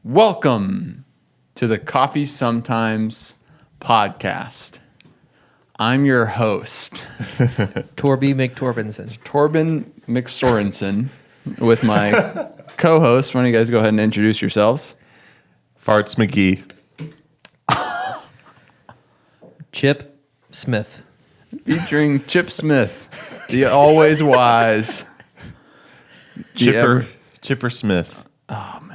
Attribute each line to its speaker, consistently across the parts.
Speaker 1: Welcome to the Coffee Sometimes podcast. I'm your host,
Speaker 2: Torby McTorbinson.
Speaker 1: Torben McSorensen, with my co-host. Why don't you guys go ahead and introduce yourselves?
Speaker 3: Farts McGee.
Speaker 2: Chip Smith.
Speaker 1: Featuring Chip Smith, the always wise.
Speaker 3: Chipper Smith.
Speaker 1: Oh, man.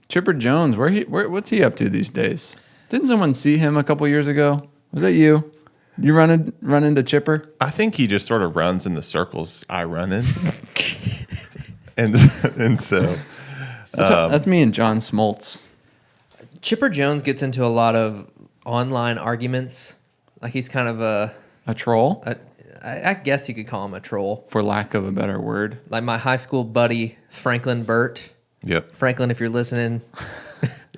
Speaker 1: Chipper Jones, what's he up to these days? Didn't someone see him a couple years ago? Was that you? You run into Chipper?
Speaker 3: I think he just sort of runs in the circles I run in. and so
Speaker 1: That's me and John Smoltz.
Speaker 2: Chipper Jones gets into a lot of online arguments. Like he's kind of
Speaker 1: A troll,
Speaker 2: I guess you could call him a troll.
Speaker 1: for lack of a better word.
Speaker 2: Like my high school buddy, Franklin Burt.
Speaker 3: Yep.
Speaker 2: Franklin, if you're listening,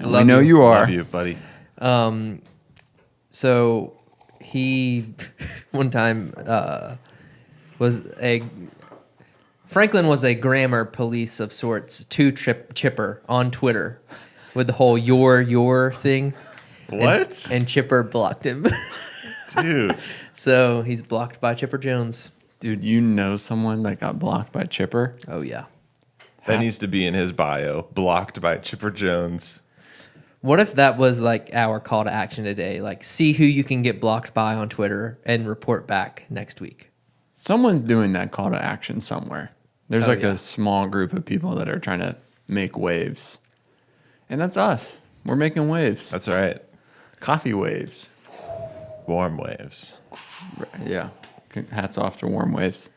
Speaker 1: I know you are.
Speaker 3: Love you, buddy.
Speaker 2: So he one time Franklin was a grammar police of sorts to Chipper on Twitter with the whole your thing.
Speaker 3: What?
Speaker 2: And Chipper blocked him.
Speaker 3: Dude.
Speaker 2: So he's blocked by Chipper Jones.
Speaker 1: Dude, you know someone that got blocked by Chipper?
Speaker 2: Oh yeah.
Speaker 3: That needs to be in his bio. Blocked by Chipper Jones.
Speaker 2: What if that was like our call to action today? Like, see who you can get blocked by on Twitter and report back next week.
Speaker 1: Someone's doing that call to action somewhere. There's
Speaker 2: Oh,
Speaker 1: like
Speaker 2: yeah.
Speaker 1: a small group of people that are trying to make waves. And that's us. We're making waves.
Speaker 3: That's right.
Speaker 1: Coffee waves.
Speaker 3: Warm waves.
Speaker 1: Yeah. Hats off to warm waves.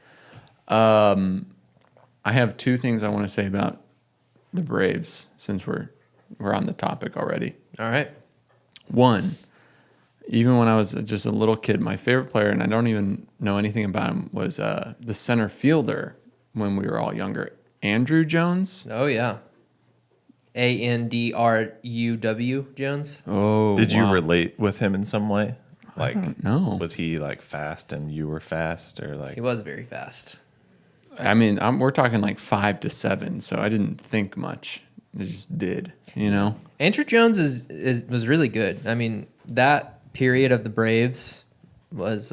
Speaker 1: I have two things I want to say about the Braves since we're on the topic already.
Speaker 2: All right.
Speaker 1: One, even when I was just a little kid, my favorite player, and I don't even know anything about him, was the center fielder when we were all younger, Andrew Jones.
Speaker 2: Oh yeah. Andruw Jones.
Speaker 1: Oh,
Speaker 3: Did you
Speaker 1: wow.
Speaker 3: relate with him in some way? Like,
Speaker 1: don't know.
Speaker 3: Was he like fast and you were fast, or like?
Speaker 2: He was very fast.
Speaker 1: I mean, we're talking like 5 to 7, so I didn't think much. I just did, you know?
Speaker 2: Andrew Jones was really good. I mean, that period of the Braves was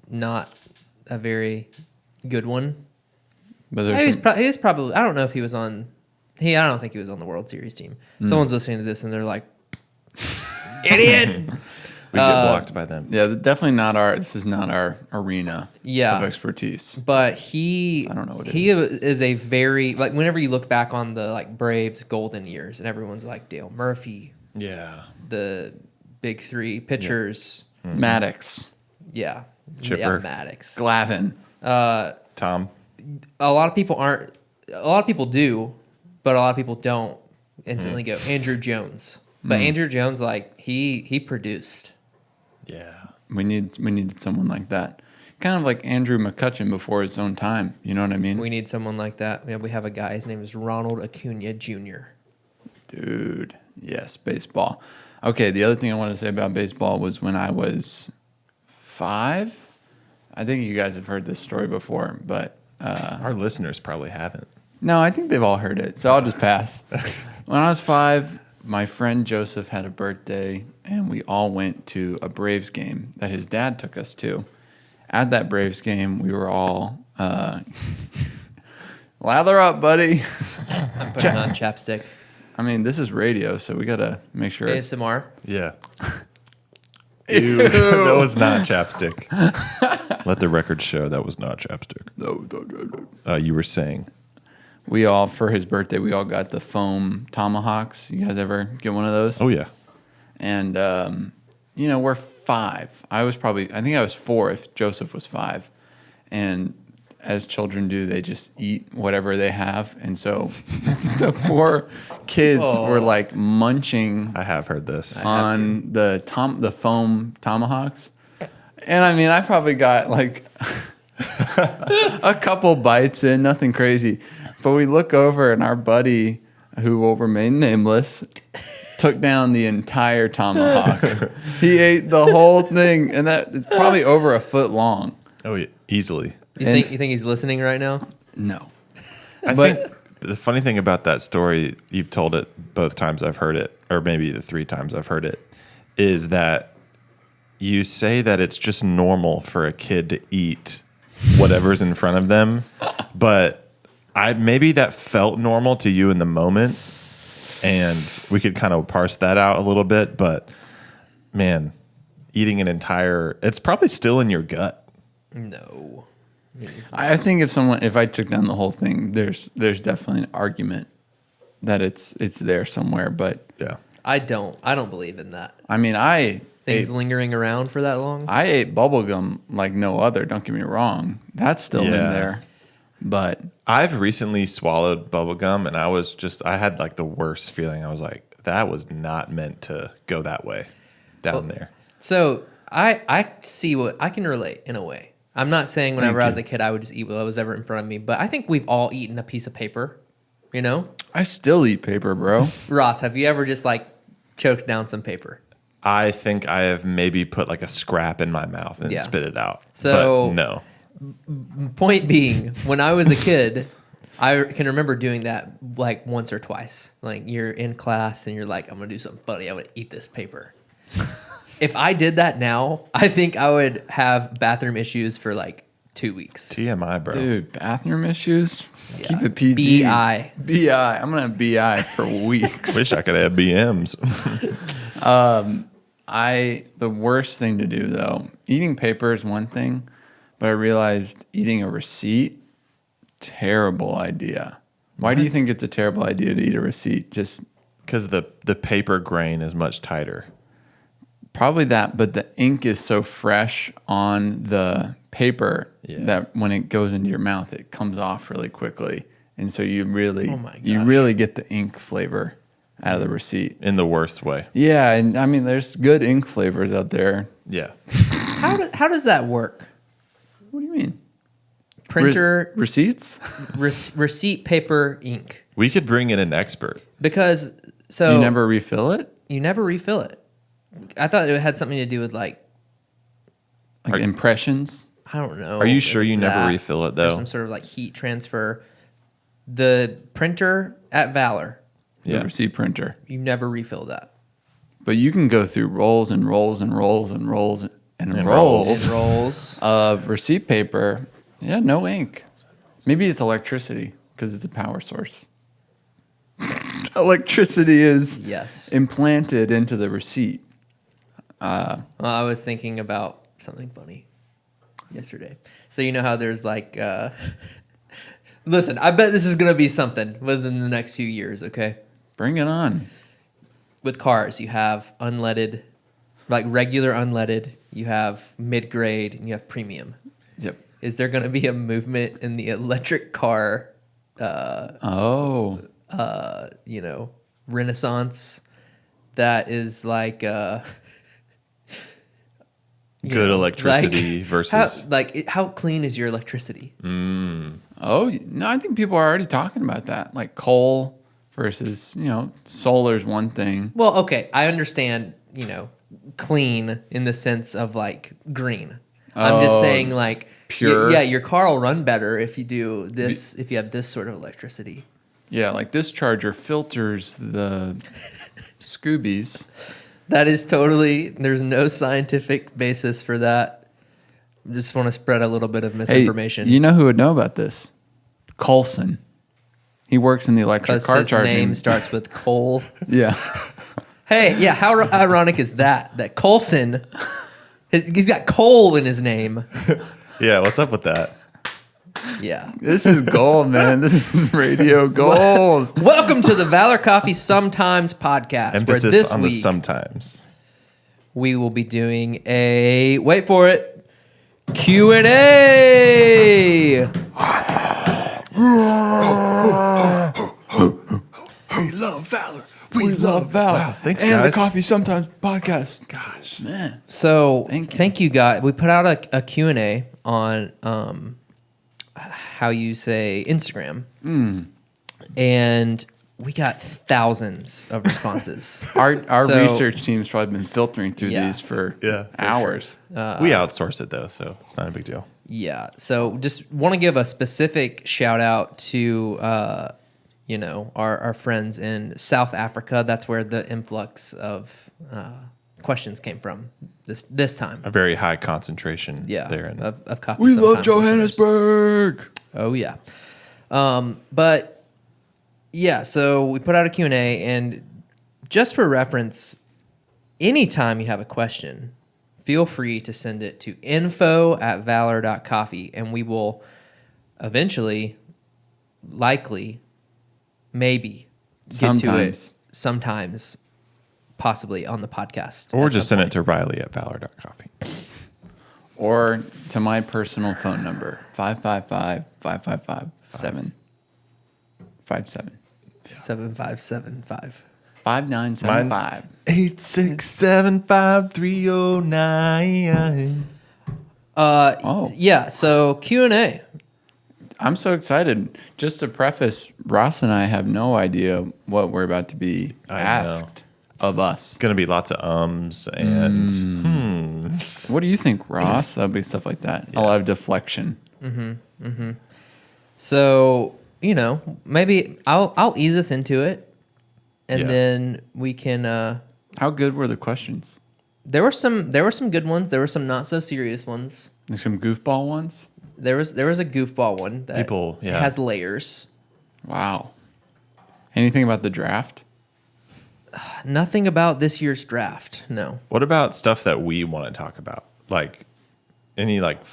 Speaker 2: not a very good one.
Speaker 1: But
Speaker 2: He
Speaker 1: there's
Speaker 2: was probably. I don't know if he was on. I don't think he was on the World Series team. Someone's listening to this and they're like, "Idiot."
Speaker 3: We get blocked by them.
Speaker 1: yeah, definitely not this is not our arena
Speaker 2: Yeah.
Speaker 1: of expertise.
Speaker 2: But
Speaker 1: I don't know what it
Speaker 2: he is a very like whenever you look back on the like Braves golden years and everyone's like Dale Murphy,
Speaker 3: Yeah.
Speaker 2: the big three pitchers,
Speaker 1: Maddox,
Speaker 2: yeah,
Speaker 3: Chipper.
Speaker 2: Maddox.
Speaker 1: Glavine.
Speaker 3: Tom.
Speaker 2: A lot of people do, but a lot of people don't instantly go Andrew Jones. But Andrew Jones, like he produced.
Speaker 3: Yeah.
Speaker 1: We needed someone like that. Kind of like Andrew McCutcheon before his own time. You know what I mean?
Speaker 2: We need someone like that. Yeah, we have a guy. His name is Ronald Acuna Jr.
Speaker 1: Dude, yes, baseball. Okay, the other thing I wanted to say about baseball was when I was 5. I think you guys have heard this story before, but
Speaker 3: Our listeners probably haven't.
Speaker 1: no, I think they've all heard it, so I'll just pass. When I was 5, my friend Joseph had a birthday, and we all went to a Braves game that his dad took us to. At that Braves game, we were all lather up, buddy.
Speaker 2: I'm putting on chapstick.
Speaker 1: I mean, this is radio, so we gotta make sure.
Speaker 2: ASMR.
Speaker 3: Yeah. Ew. That was not chapstick. Let the record show that was not chapstick.
Speaker 1: No.
Speaker 3: You were saying.
Speaker 1: We all, for his birthday, we all got the foam tomahawks. You guys ever get one of those?
Speaker 3: Oh, yeah.
Speaker 1: And, we're 5. I think I was 4 if Joseph was 5. And as children do, they just eat whatever they have. And so the 4 kids were like munching
Speaker 3: I have heard this.
Speaker 1: on the foam tomahawks. And I mean, I probably got like a couple bites in, nothing crazy. But we look over and our buddy, who will remain nameless, took down the entire tomahawk. He ate the whole thing, and that is probably over a foot long.
Speaker 3: Oh, yeah. Easily.
Speaker 2: You think he's listening right now?
Speaker 1: No.
Speaker 3: I think the funny thing about that story, you've told it both times I've heard it, or maybe the 3 times I've heard it, is that you say that it's just normal for a kid to eat whatever's in front of them, but maybe that felt normal to you in the moment, and we could kind of parse that out a little bit. But man, eating it's probably still in your gut.
Speaker 2: No.
Speaker 1: I think if I took down the whole thing, there's definitely an argument that it's there somewhere. But
Speaker 3: Yeah.
Speaker 2: I don't believe in that.
Speaker 1: I mean,
Speaker 2: Things lingering around for that long.
Speaker 1: I ate bubble gum like no other. Don't get me wrong, that's still in there. But
Speaker 3: I've recently swallowed bubble gum, and I had like the worst feeling. I was like, that was not meant to go that way down there.
Speaker 2: So I see what I can relate in a way. I'm not saying whenever I was a kid I would just eat what was ever in front of me, but I think we've all eaten a piece of paper. You know,
Speaker 1: I still eat paper, bro.
Speaker 2: Ross, have you ever just like choked down some paper?
Speaker 3: I think I have maybe put like a scrap in my mouth and spit it out.
Speaker 2: So
Speaker 3: but no.
Speaker 2: Point being, when I was a kid, I can remember doing that like once or twice. Like you're in class and you're like, I'm gonna do something funny. I'm gonna eat this paper. If I did that now, I think I would have bathroom issues for like 2 weeks.
Speaker 3: TMI, bro.
Speaker 1: Dude, bathroom issues? Keep it PG.
Speaker 2: BI.
Speaker 1: BI. I'm going to have BI for weeks.
Speaker 3: Wish I could have BMs.
Speaker 1: The worst thing to do, though, eating paper is one thing, but I realized eating a receipt, terrible idea. Why do you think it's a terrible idea to eat a receipt? Just
Speaker 3: because the paper grain is much tighter.
Speaker 1: probably that, but the ink is so fresh on the paper that when it goes into your mouth, it comes off really quickly. And so you really get the ink flavor out of the receipt.
Speaker 3: In the worst way.
Speaker 1: Yeah, and I mean, there's good ink flavors out there.
Speaker 3: Yeah.
Speaker 2: How does that work?
Speaker 1: What do you mean?
Speaker 2: Printer
Speaker 1: receipts?
Speaker 2: receipt paper ink.
Speaker 3: We could bring in an expert.
Speaker 2: Because
Speaker 1: You never refill it?
Speaker 2: You never refill it. I thought it had something to do with like
Speaker 1: impressions?
Speaker 2: I don't know.
Speaker 3: Are you sure
Speaker 2: if
Speaker 3: you
Speaker 2: it's
Speaker 3: never
Speaker 2: that
Speaker 3: refill it
Speaker 2: or
Speaker 3: though?
Speaker 2: some sort of like heat transfer. The printer at Valor,
Speaker 1: The receipt printer.
Speaker 2: you never refill that.
Speaker 1: But you can go through rolls and rolls and rolls and rolls and
Speaker 2: It
Speaker 1: rolls
Speaker 2: rolls.
Speaker 1: of receipt paper. Yeah, no ink. Maybe it's electricity because it's a power source. Electricity is
Speaker 2: Yes.
Speaker 1: implanted into the receipt.
Speaker 2: Well, I was thinking about something funny yesterday. So you know how there's like, listen, I bet this is going to be something within the next few years, okay?
Speaker 1: Bring it on.
Speaker 2: With cars, you have unleaded, like regular unleaded, you have mid-grade, and you have premium.
Speaker 1: Yep.
Speaker 2: Is there going to be a movement in the electric car, renaissance that is like...
Speaker 3: Good electricity versus...
Speaker 2: How clean is your electricity?
Speaker 1: Oh, no, I think people are already talking about that. Like coal versus, solar's one thing.
Speaker 2: Well, okay, I understand, clean in the sense of like green. I'm just saying like
Speaker 1: pure.
Speaker 2: Your car will run better if you do this, if you have this sort of electricity.
Speaker 1: Yeah, like this charger filters the Scoobies.
Speaker 2: That is totally, there's no scientific basis for that. Just want to spread a little bit of misinformation.
Speaker 1: Hey, you know who would know about this? Coulson. He works in the electric car
Speaker 2: his
Speaker 1: charging.
Speaker 2: name starts with coal.
Speaker 1: Yeah.
Speaker 2: Hey, yeah, how ironic is that? That Coulson, he's got coal in his name.
Speaker 3: Yeah, what's up with that?
Speaker 2: Yeah.
Speaker 1: This is gold, man. This is radio gold.
Speaker 2: Welcome to the Valor Coffee Sometimes podcast.
Speaker 3: Emphasis
Speaker 2: where this
Speaker 3: on
Speaker 2: week
Speaker 3: the sometimes.
Speaker 2: we will be doing a, wait for it, Q&A.
Speaker 3: We love Valor.
Speaker 1: We love Valor.
Speaker 3: Wow, thanks,
Speaker 1: and
Speaker 3: guys.
Speaker 1: the Coffee Sometimes podcast.
Speaker 3: Gosh.
Speaker 1: Man.
Speaker 2: So thank you guys. We put out a Q&A on how you say Instagram. And we got thousands of responses.
Speaker 1: Our
Speaker 2: So-
Speaker 1: research team's probably been filtering through
Speaker 2: Yeah.
Speaker 1: these for
Speaker 3: For
Speaker 1: hours.
Speaker 3: Sure. We outsource it though, so it's not a big deal.
Speaker 2: Yeah. So just want to give a specific shout out to our friends in South Africa. That's where the influx of questions came from this time.
Speaker 3: A very high concentration
Speaker 2: Yeah,
Speaker 3: there.
Speaker 2: of coffee.
Speaker 1: We love
Speaker 2: Sometimes listeners.
Speaker 1: Johannesburg.
Speaker 2: Oh yeah. But yeah, so we put out a Q&A, and just for reference, anytime you have a question, feel free to send it to info@valor.coffee, and we will eventually, likely, maybe get to it sometimes, possibly on the podcast.
Speaker 3: Or
Speaker 2: at
Speaker 3: just
Speaker 2: some
Speaker 3: send it to Riley@valor.coffee.
Speaker 1: Or to my personal phone number, 555-555-757.
Speaker 2: 7575.
Speaker 1: 5975.
Speaker 3: 8675309.
Speaker 1: Oh.
Speaker 2: Yeah, so Q&A.
Speaker 1: I'm so excited. Just to preface, Ross and I have no idea what we're about to be asked of us.
Speaker 3: It's going to be lots of ums and hmms.
Speaker 1: What do you think, Ross? That'll be stuff like that. A lot of deflection.
Speaker 2: So, maybe I'll ease us into it, and
Speaker 3: Yeah.
Speaker 2: then we can
Speaker 1: How good were the questions?
Speaker 2: there were some good ones, there were some not so serious ones.
Speaker 1: Like some goofball ones?
Speaker 2: There was a goofball one that
Speaker 3: People, yeah.
Speaker 2: has layers.
Speaker 1: Wow. Anything about the draft?
Speaker 2: Nothing about this year's draft. No.
Speaker 3: What about stuff that we want to talk about? Like any like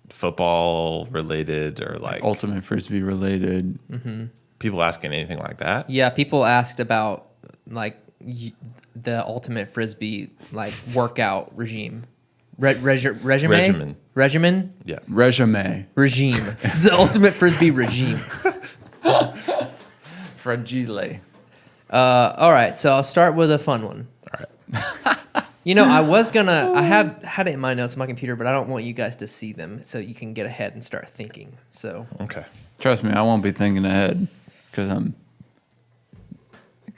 Speaker 3: football related or like
Speaker 1: Ultimate Frisbee related.
Speaker 3: people asking anything like that?
Speaker 2: Yeah, people asked about like the ultimate frisbee like workout regime. Regimen?
Speaker 3: Yeah.
Speaker 1: Resume.
Speaker 2: Regime. The ultimate frisbee regime.
Speaker 1: Fragile.
Speaker 2: All right, so I'll start with a fun one.
Speaker 3: All right.
Speaker 2: I had it in my notes on my computer, but I don't want you guys to see them, so you can get ahead and start thinking. So
Speaker 3: Okay.
Speaker 1: Trust me, I won't be thinking ahead because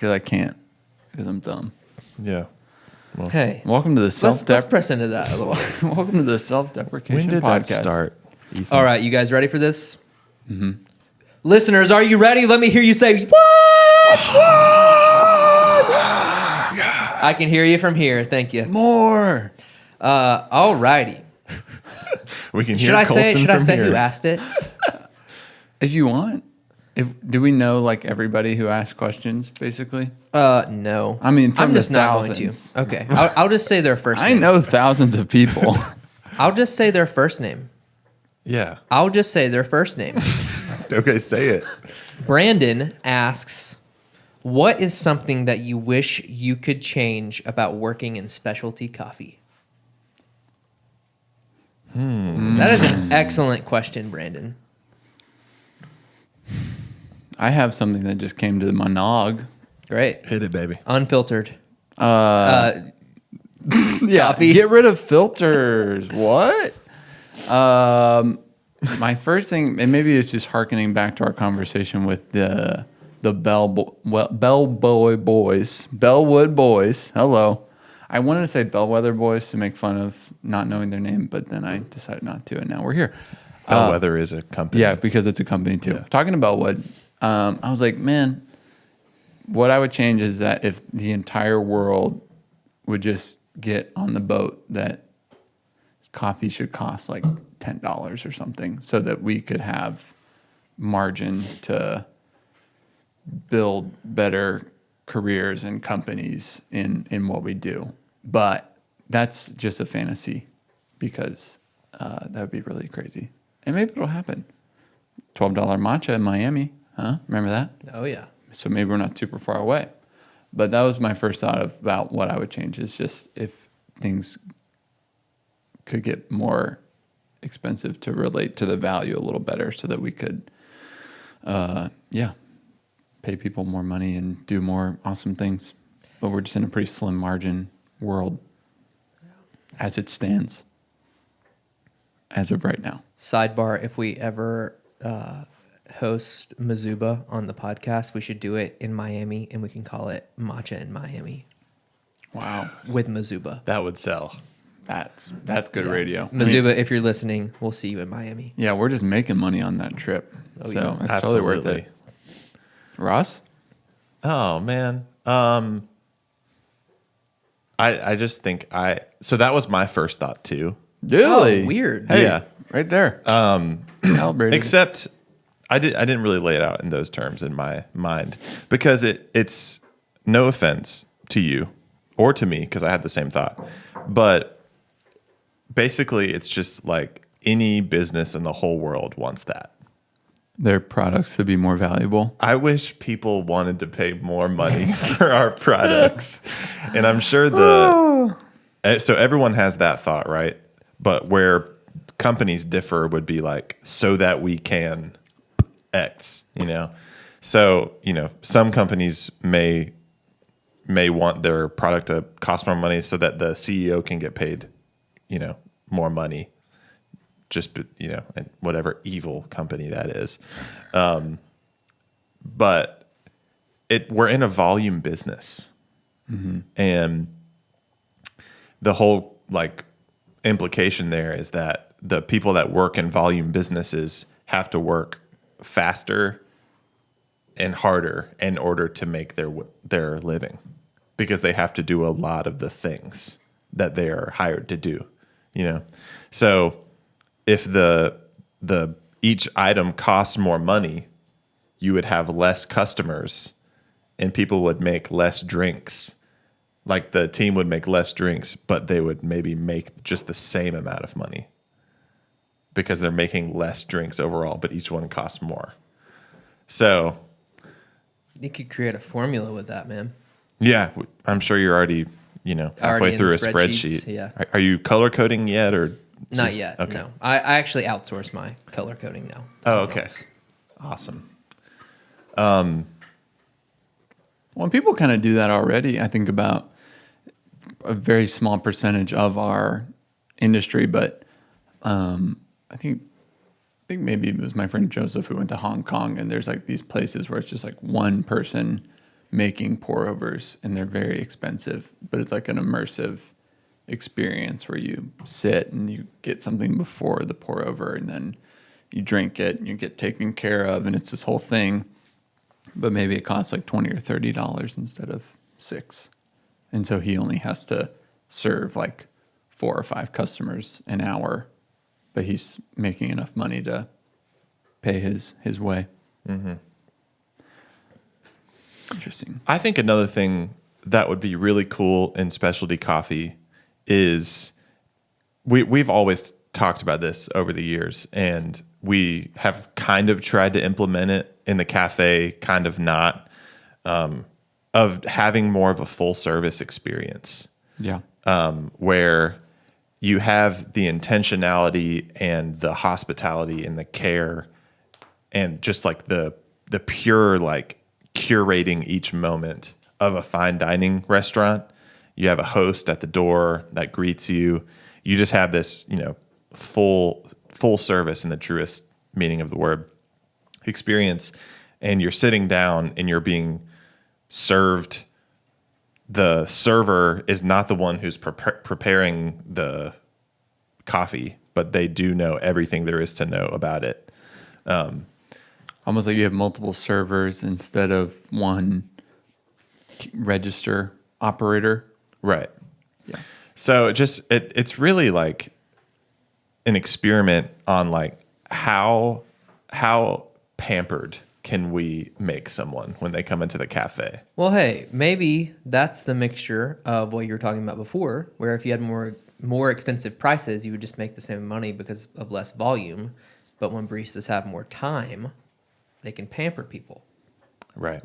Speaker 1: I can't, because I'm dumb.
Speaker 3: Yeah.
Speaker 2: hey,
Speaker 1: Welcome to the
Speaker 2: let's press into that a little.
Speaker 1: Welcome to the self-deprecation
Speaker 3: When did
Speaker 1: podcast.
Speaker 3: that start, Ethan?
Speaker 2: All right, you guys ready for this? Mm-hmm. Listeners, are you ready? Let me hear you say what? I can hear you from here. Thank you.
Speaker 1: More.
Speaker 2: All righty.
Speaker 3: We can hear
Speaker 2: Should I
Speaker 3: Colson from
Speaker 2: say
Speaker 3: here.
Speaker 2: who asked it?
Speaker 1: If you want. Do we know like everybody who asks questions, basically?
Speaker 2: No.
Speaker 1: I mean, from
Speaker 2: I'm
Speaker 1: the
Speaker 2: just not going to.
Speaker 1: thousands.
Speaker 2: Okay, I'll just say their first name.
Speaker 1: I know thousands of people.
Speaker 2: I'll just say their first name.
Speaker 3: Yeah.
Speaker 2: I'll just say their first name.
Speaker 3: Okay, say it.
Speaker 2: Brandon asks, what is something that you wish you could change about working in specialty coffee? That is an excellent question, Brandon.
Speaker 1: I have something that just came to my nog.
Speaker 2: Great.
Speaker 3: Hit it, baby.
Speaker 2: Unfiltered.
Speaker 1: Yeah,
Speaker 2: Coffee.
Speaker 1: get rid of filters. What? My first thing, and maybe it's just hearkening back to our conversation with the Bellwood Boys. Hello. I wanted to say Bellwether Boys to make fun of not knowing their name, but then I decided not to, and now we're here.
Speaker 3: Bellwether is a company.
Speaker 1: Yeah, because it's a company too.
Speaker 3: Yeah.
Speaker 1: Talking about Bellwood, I was like, man, what I would change is that if the entire world would just get on the boat that coffee should cost like $10 or something, so that we could have margin to build better careers and companies in what we do. But that's just a fantasy, because that would be really crazy. And maybe it'll happen. $12 matcha in Miami, huh? Remember that?
Speaker 2: Oh, yeah.
Speaker 1: So maybe we're not super far away. But that was my first thought about what I would change, is just if things could get more expensive to relate to the value a little better, so that we could, pay people more money and do more awesome things. But we're just in a pretty slim margin world as it stands, as of right now.
Speaker 2: Sidebar, if we ever host Mizuba on the podcast, we should do it in Miami, and we can call it Matcha in Miami
Speaker 1: Wow.
Speaker 2: with Mizuba.
Speaker 3: That would sell.
Speaker 1: That's good radio.
Speaker 2: Mizuba, if you're listening, we'll see you in Miami.
Speaker 1: Yeah, we're just making money on that trip.
Speaker 2: Oh,
Speaker 1: so
Speaker 2: yeah.
Speaker 1: it's totally worth it. Ross?
Speaker 3: Oh man. I just think so that was my first thought too.
Speaker 1: Really?
Speaker 2: Oh, weird.
Speaker 1: Hey,
Speaker 3: Yeah.
Speaker 1: right there. Calibrated.
Speaker 3: Except I didn't really lay it out in those terms in my mind because it's no offense to you or to me because I had the same thought. But basically it's just like any business in the whole world wants that.
Speaker 1: Their products to be more valuable.
Speaker 3: I wish people wanted to pay more money for our products. And I'm sure so everyone has that thought, right? But where companies differ would be like, so that we can X, you know? So, you know, some companies may want their product to cost more money so that the CEO can get paid, you know, more money. Just, you know, and whatever evil company that is. But we're in a volume business. And the whole like implication there is that the people that work in volume businesses have to work faster and harder in order to make their living because they have to do a lot of the things that they are hired to do, you know? So if the each item costs more money, you would have less customers and people would make less drinks. Like the team would make less drinks, but they would maybe make just the same amount of money because they're making less drinks overall, but each one costs more. So
Speaker 2: You could create a formula with that, man.
Speaker 3: yeah, I'm sure you're already, you know, halfway
Speaker 2: Already in
Speaker 3: through a
Speaker 2: the
Speaker 3: spreadsheet.
Speaker 2: spreadsheets, yeah.
Speaker 3: Are you color coding yet or?
Speaker 2: Not yet.
Speaker 3: Okay.
Speaker 2: No, I actually outsource my color coding now.
Speaker 3: Oh, okay. Awesome.
Speaker 1: Well, people kind of do that already. I think about a very small percentage of our industry, but I think maybe it was my friend Joseph who went to Hong Kong, and there's like these places where it's just like one person making pour overs, and they're very expensive, but it's like an immersive experience where you sit and you get something before the pour over, and then you drink it and you get taken care of, and it's this whole thing. But maybe it costs like $20 or $30 instead of $6. And so he only has to serve like 4 or 5 customers an hour, but he's making enough money to pay his way. Mm-hmm. Interesting.
Speaker 3: I think another thing that would be really cool in specialty coffee is we've always talked about this over the years, and we have kind of tried to implement it in the cafe, kind of not, of having more of a full service experience.
Speaker 1: Yeah.
Speaker 3: Where you have the intentionality and the hospitality and the care and just like the pure like curating each moment of a fine dining restaurant. You have a host at the door that greets you. You just have this, you know, full service in the truest meaning of the word experience. And you're sitting down and you're being served. The server is not the one who's preparing the coffee, but they do know everything there is to know about it.
Speaker 1: Almost like you have multiple servers instead of one register operator.
Speaker 3: Right.
Speaker 1: Yeah.
Speaker 3: So it's really like an experiment on like how pampered can we make someone when they come into the cafe?
Speaker 2: Well, hey, maybe that's the mixture of what you were talking about before, where if you had more expensive prices, you would just make the same money because of less volume. But when baristas have more time, they can pamper people.
Speaker 3: Right.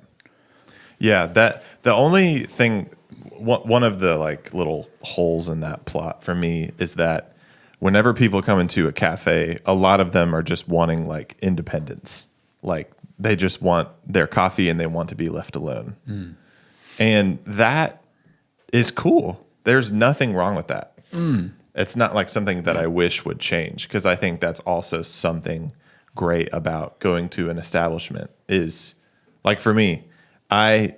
Speaker 3: Yeah, that the only thing, one of the like little holes in that plot for me is that whenever people come into a cafe, a lot of them are just wanting like independence. Like they just want their coffee and they want to be left alone. Mm. And that is cool. There's nothing wrong with that. Mm. It's not like something that I wish would change, because I think that's also something great about going to an establishment is like for me, I'm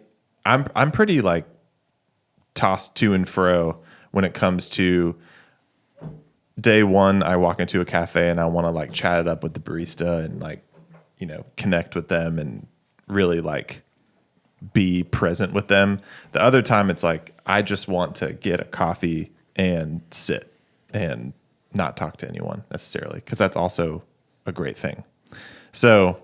Speaker 3: pretty like tossed to and fro when it comes to day one. I walk into a cafe and I want to like chat it up with the barista and like, you know, connect with them and really like be present with them. The other time it's like, I just want to get a coffee and sit and not talk to anyone necessarily, because that's also a great thing. So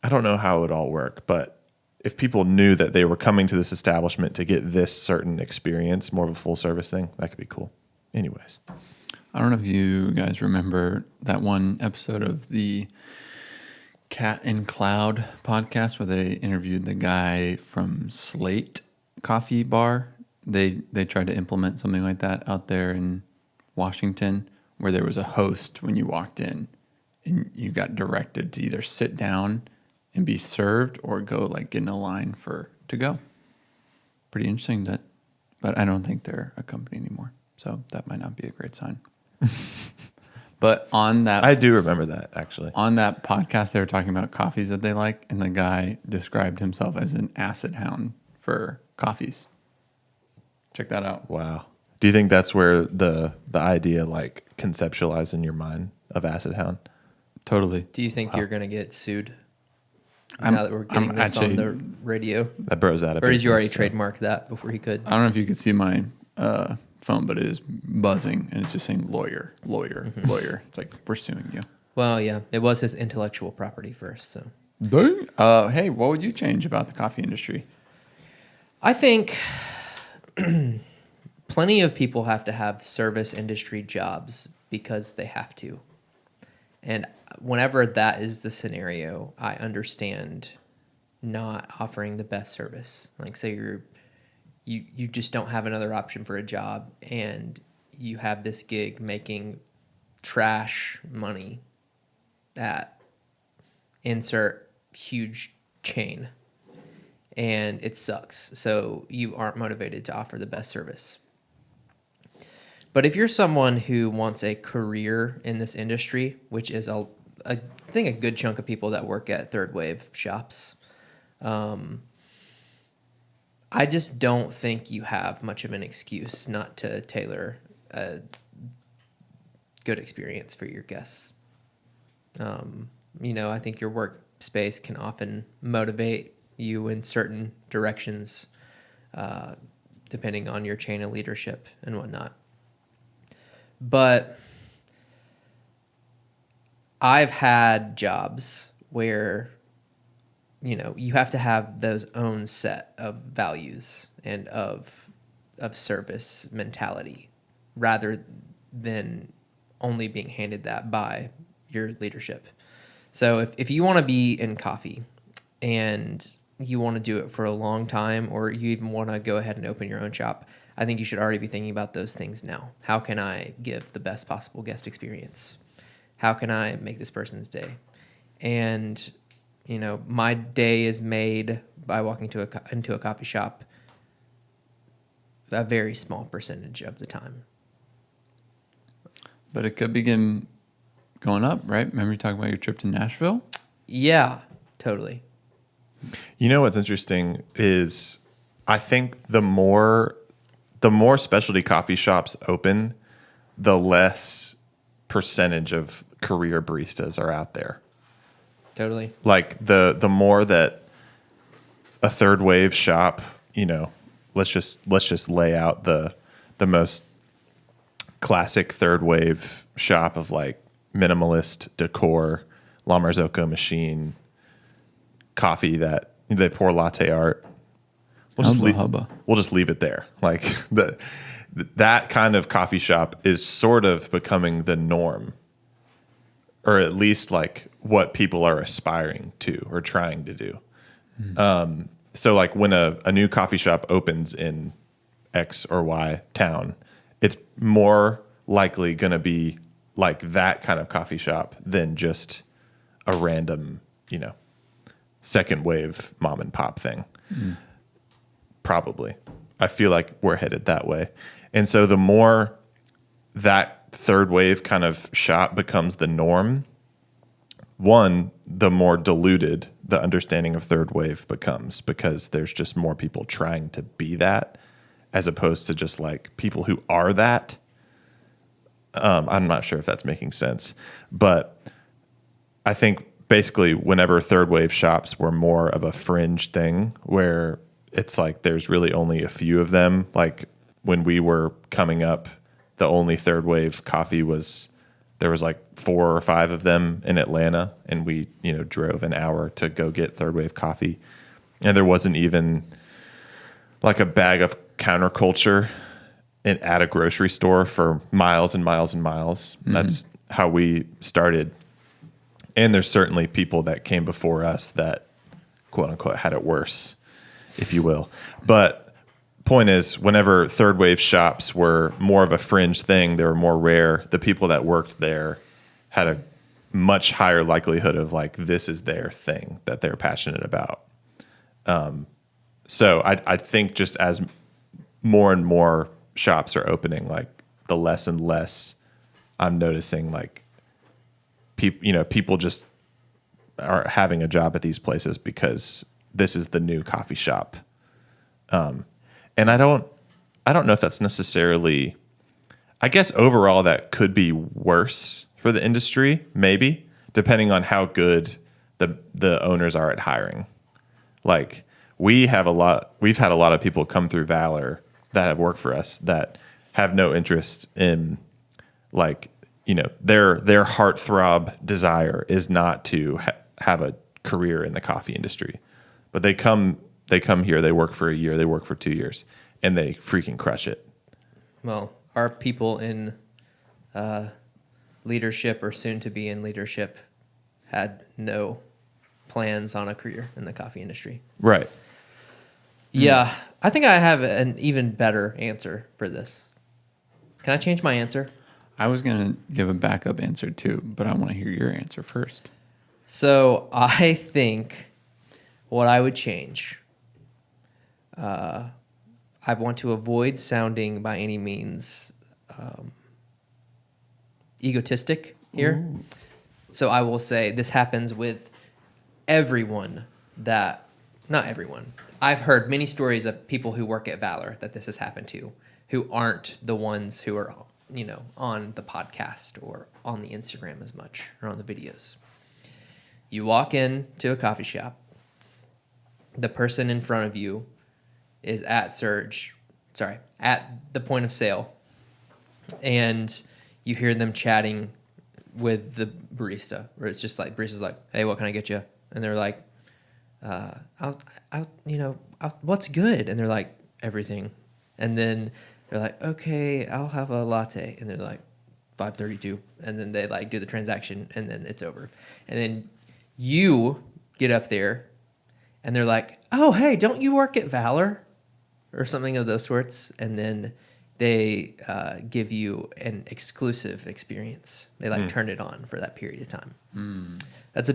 Speaker 3: I don't know how it would all work, but if people knew that they were coming to this establishment to get this certain experience, more of a full service thing, that could be cool. Anyways.
Speaker 1: I don't know if you guys remember that one episode of the Cat and Cloud podcast where they interviewed the guy from Slate Coffee Bar. They tried to implement something like that out there in Washington, where there was a host when you walked in and you got directed to either sit down and be served or go like get in a line to go. Pretty interesting but I don't think they're a company anymore. So that might not be a great sign. But on that,
Speaker 3: I do remember that actually.
Speaker 1: On that podcast, they were talking about coffees that they like, and the guy described himself as an acid hound for coffees. Check that out.
Speaker 3: Wow. Do you think that's where the idea like conceptualized in your mind of acid hound?
Speaker 1: Totally.
Speaker 2: Do you think you're going to get sued now that we're getting this on the radio?
Speaker 3: That bro's out of
Speaker 2: Or did
Speaker 3: business,
Speaker 2: you already
Speaker 3: so.
Speaker 2: trademark that before he could?
Speaker 1: I don't know if you could see my phone, but it is buzzing, and it's just saying lawyer. It's like, we're suing you.
Speaker 2: Well, yeah, it was his intellectual property first. So,
Speaker 1: Dang. Hey, what would you change about the coffee industry?
Speaker 2: I think plenty of people have to have service industry jobs because they have to. And whenever that is the scenario, I understand not offering the best service. Like, say you just don't have another option for a job, and you have this gig making trash money at insert huge chain, and it sucks. So you aren't motivated to offer the best service. But if you're someone who wants a career in this industry, which is I think a good chunk of people that work at third wave shops, I just don't think you have much of an excuse not to tailor a good experience for your guests. I think your workspace can often motivate you in certain directions, depending on your chain of leadership and whatnot. But I've had jobs where, you have to have those own set of values and of service mentality rather than only being handed that by your leadership. So if you want to be in coffee and you want to do it for a long time, or you even want to go ahead and open your own shop, I think you should already be thinking about those things now. How can I give the best possible guest experience? How can I make this person's day? And, my day is made by walking into a coffee shop a very small percentage of the time.
Speaker 1: But it could begin going up, right? Remember you talking about your trip to Nashville?
Speaker 2: Yeah, totally.
Speaker 3: You know what's interesting is I think the more specialty coffee shops open, the less percentage of career baristas are out there.
Speaker 2: Totally.
Speaker 3: Like the more that a third wave shop, let's just lay out the most classic third wave shop of like minimalist decor, La Marzocco machine, coffee that they pour latte art. We'll just leave it there. Like that kind of coffee shop is sort of becoming the norm, or at least like what people are aspiring to or trying to do. So like when a new coffee shop opens in X or Y town, it's more likely going to be like that kind of coffee shop than just a random, second wave mom and pop thing. Probably. I feel like we're headed that way. And so the more that third wave kind of shop becomes the norm, one, the more diluted the understanding of third wave becomes, because there's just more people trying to be that as opposed to just like people who are that. I'm not sure if that's making sense, but I think basically whenever third wave shops were more of a fringe thing where it's like there's really only a few of them. Like when we were coming up, the only third wave coffee there was like 4 or 5 of them in Atlanta, and we, drove an hour to go get third wave coffee. And there wasn't even like a bag of counterculture at a grocery store for miles and miles and miles. Mm-hmm. That's how we started. And there's certainly people that came before us that, quote unquote, had it worse, if you will. But point is, whenever third wave shops were more of a fringe thing, they were more rare. The people that worked there had a much higher likelihood of like, this is their thing that they're passionate about. So I think just as more and more shops are opening, like the less and less I'm noticing like people just are having a job at these places because this is the new coffee shop. And I don't know if that's necessarily, I guess overall that could be worse for the industry, maybe, depending on how good the owners are at hiring. Like we've had a lot of people come through Valor that have worked for us that have no interest in like, their heartthrob desire is not to have a career in the coffee industry, but they come here, they work for a year, they work for 2 years, and they freaking crush it.
Speaker 2: Well, our people in leadership or soon to be in leadership had no plans on a career in the coffee industry.
Speaker 3: Right.
Speaker 2: Yeah. I think I have an even better answer for this. Can I change my answer?
Speaker 1: I was going to give a backup answer too, but I want to hear your answer first.
Speaker 2: So I think what I would change, I want to avoid sounding by any means egotistic here. Ooh. So I will say this happens with everyone not everyone. I've heard many stories of people who work at Valor that this has happened to, who aren't the ones who are, on the podcast or on the Instagram as much or on the videos. You walk in to a coffee shop. The person in front of you is at the point of sale, and you hear them chatting with the barista, where it's just like barista's like, "Hey, what can I get you?" And they're like, "What's good?" And they're like, "Everything." And then they're like, "Okay, I'll have a latte." And they're like, $5.32. And then they like do the transaction, and then it's over. And then you get up there, and they're like, "Oh, hey, don't you work at Valor?" Or something of those sorts. And then they give you an exclusive experience. They turn it on for that period of time. Mm. That's a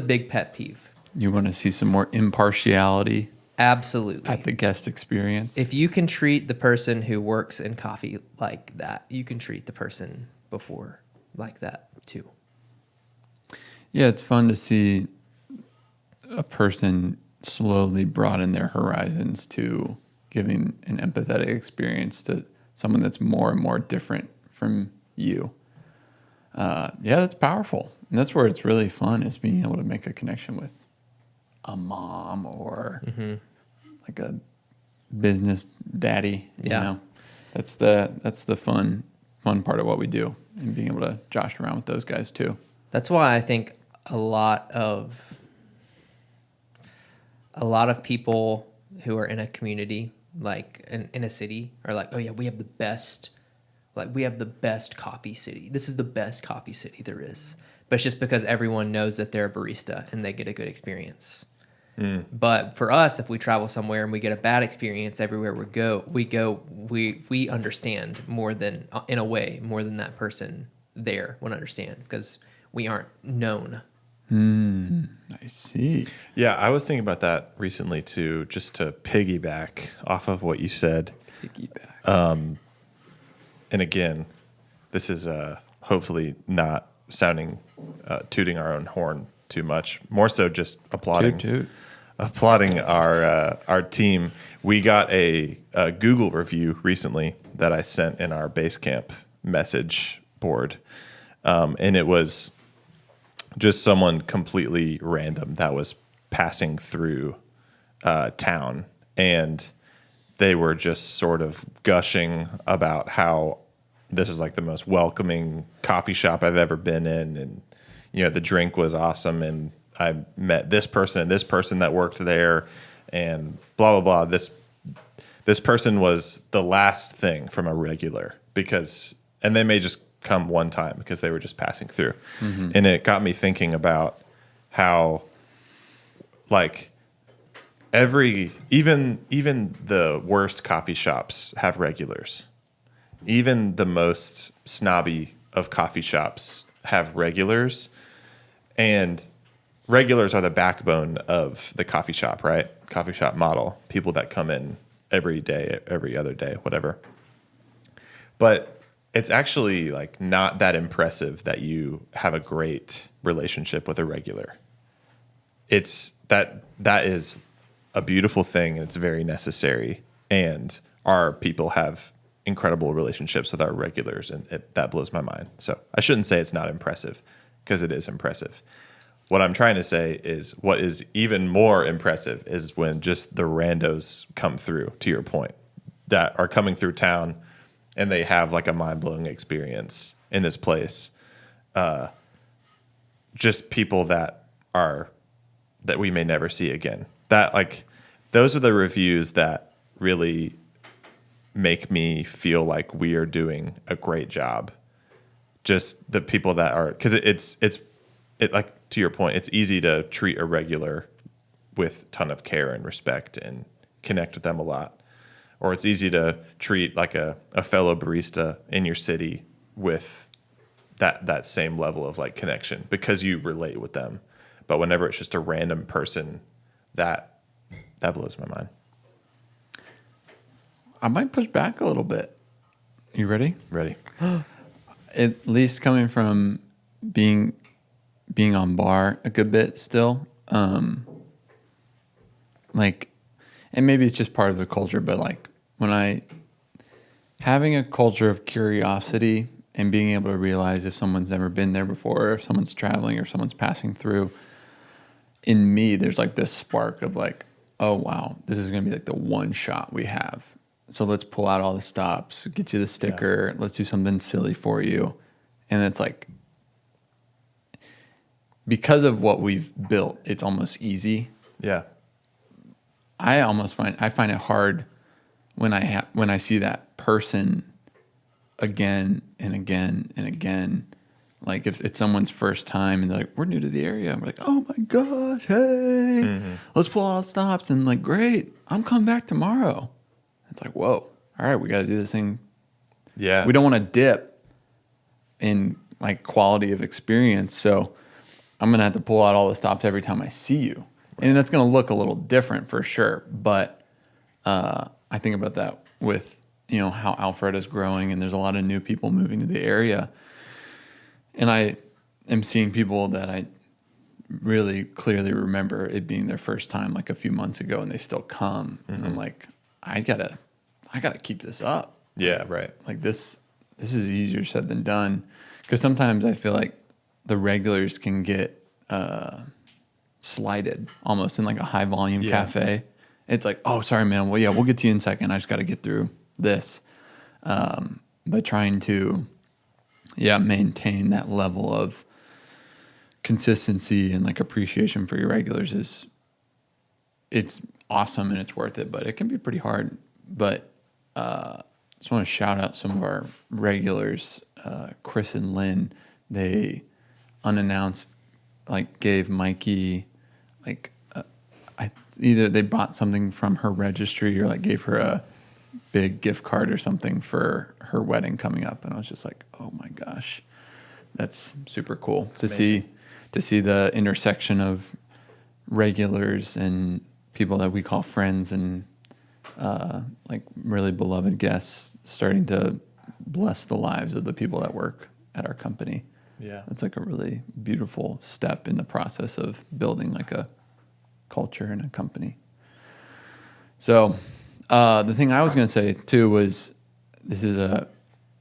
Speaker 2: big pet peeve.
Speaker 1: You want to see some more impartiality?
Speaker 2: Absolutely.
Speaker 1: At the guest experience.
Speaker 2: If you can treat the person who works in coffee like that, you can treat the person before like that too.
Speaker 1: Yeah, it's fun to see a person slowly broaden their horizons to giving an empathetic experience to someone that's more and more different from you. That's powerful. And that's where it's really fun, is being able to make a connection with a mom or like a business daddy.
Speaker 2: Yeah.
Speaker 1: That's the fun part of what we do, and being able to josh around with those guys too.
Speaker 2: That's why I think a lot of people who are in a community, like in a city, are like, "Oh yeah, we have the best coffee city. This is the best coffee city there is." But it's just because everyone knows that they're a barista and they get a good experience. Mm. But for us, if we travel somewhere and we get a bad experience everywhere we understand more than, in a way, more than that person there would understand, because we aren't known.
Speaker 1: I see.
Speaker 3: Yeah, I was thinking about that recently too, just to piggyback off of what you said. And again, this is hopefully not sounding, tooting our own horn too much. More so just applauding our team. We got a Google review recently that I sent in our Basecamp message board, and it was just someone completely random that was passing through town, and they were just sort of gushing about how this is like the most welcoming coffee shop I've ever been in, and the drink was awesome, and I met this person and this person that worked there, and blah blah blah. This person was the last thing from a regular, and they may just come one time because they were just passing through. And it got me thinking about how, like, even the worst coffee shops have regulars. Even the most snobby of coffee shops have regulars, and regulars are the backbone of the coffee shop, right? Coffee shop model, people that come in every day, every other day, whatever. But it's actually like not that impressive that you have a great relationship with a regular. It's that is a beautiful thing, and it's very necessary. And our people have incredible relationships with our regulars, and that blows my mind. So I shouldn't say it's not impressive, because it is impressive. What I'm trying to say is what is even more impressive is when just the randos come through, to your point, that are coming through town and they have like a mind-blowing experience in this place. Just people that we may never see again. That, like, those are the reviews that really make me feel like we are doing a great job. Just the people that are, because it like, to your point, it's easy to treat a regular with a ton of care and respect and connect with them a lot. Or it's easy to treat like a fellow barista in your city with that same level of like connection because you relate with them. But whenever it's just a random person, that blows my mind.
Speaker 1: I might push back a little bit. You ready?
Speaker 3: Ready.
Speaker 1: At least coming from being on bar a good bit still. Like, and maybe it's just part of the culture, but like having a culture of curiosity and being able to realize if someone's never been there before, or if someone's traveling or someone's passing through, in me, there's like this spark of like, oh wow, this is going to be like the one shot we have. So let's pull out all the stops, get you the sticker. Yeah. Let's do something silly for you. And it's like, because of what we've built, it's almost easy.
Speaker 3: Yeah.
Speaker 1: I find it hard when I see that person again and again and again. Like if it's someone's first time and they're like, we're new to the area. I'm like, oh my gosh, hey, let's pull out stops, and like, great, I'm coming back tomorrow. It's like, whoa, all right, we got to do this thing.
Speaker 3: Yeah.
Speaker 1: We don't want to dip in like quality of experience. So I'm going to have to pull out all the stops every time I see you. And that's going to look a little different for sure. But I think about that with, how Alfred is growing, and there's a lot of new people moving to the area. And I am seeing people that I really clearly remember it being their first time like a few months ago, and they still come. And I'm like, I gotta keep this up.
Speaker 3: Yeah, right.
Speaker 1: Like this is easier said than done. Because sometimes I feel like the regulars can get slighted almost in like a high volume cafe. It's like, oh, sorry, man. Well, yeah, we'll get to you in a second. I just got to get through this. But trying to, maintain that level of consistency and like appreciation for your regulars it's awesome and it's worth it, but it can be pretty hard. But just want to shout out some of our regulars, Chris and Lynn. They unannounced gave Mikey either they bought something from her registry or gave her a big gift card or something for her wedding coming up, and I was just like, oh my gosh, that's super cool to see the intersection of regulars and people that we call friends and really beloved guests starting to bless the lives of the people that work at our company.
Speaker 3: Yeah.
Speaker 1: It's a really beautiful step in the process of building a culture and a company. So the thing I was going to say too was this is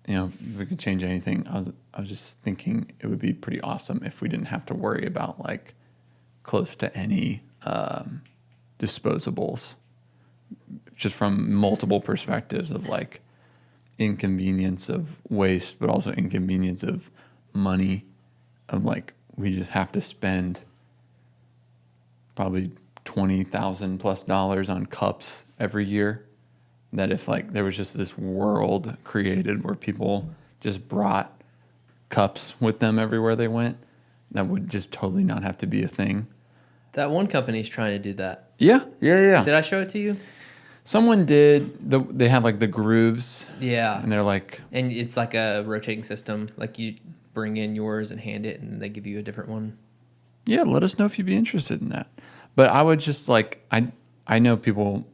Speaker 1: if we could change anything, I was just thinking it would be pretty awesome if we didn't have to worry about like close to any disposables, just from multiple perspectives of like inconvenience of waste, but also inconvenience of money, of like we just have to spend probably $20,000+ on cups every year. That if like there was just this world created where people just brought cups with them everywhere they went, that would just totally not have to be a thing.
Speaker 2: That one company's trying to do that.
Speaker 1: Yeah.
Speaker 2: Did I show it to you?
Speaker 1: Someone did. They have like the grooves.
Speaker 2: Yeah.
Speaker 1: And they're like,
Speaker 2: And it's like a rotating system. Like you bring in yours and hand it, and they give you a different one.
Speaker 1: yeah, let us know if you'd be interested in that. But I would just like, I know people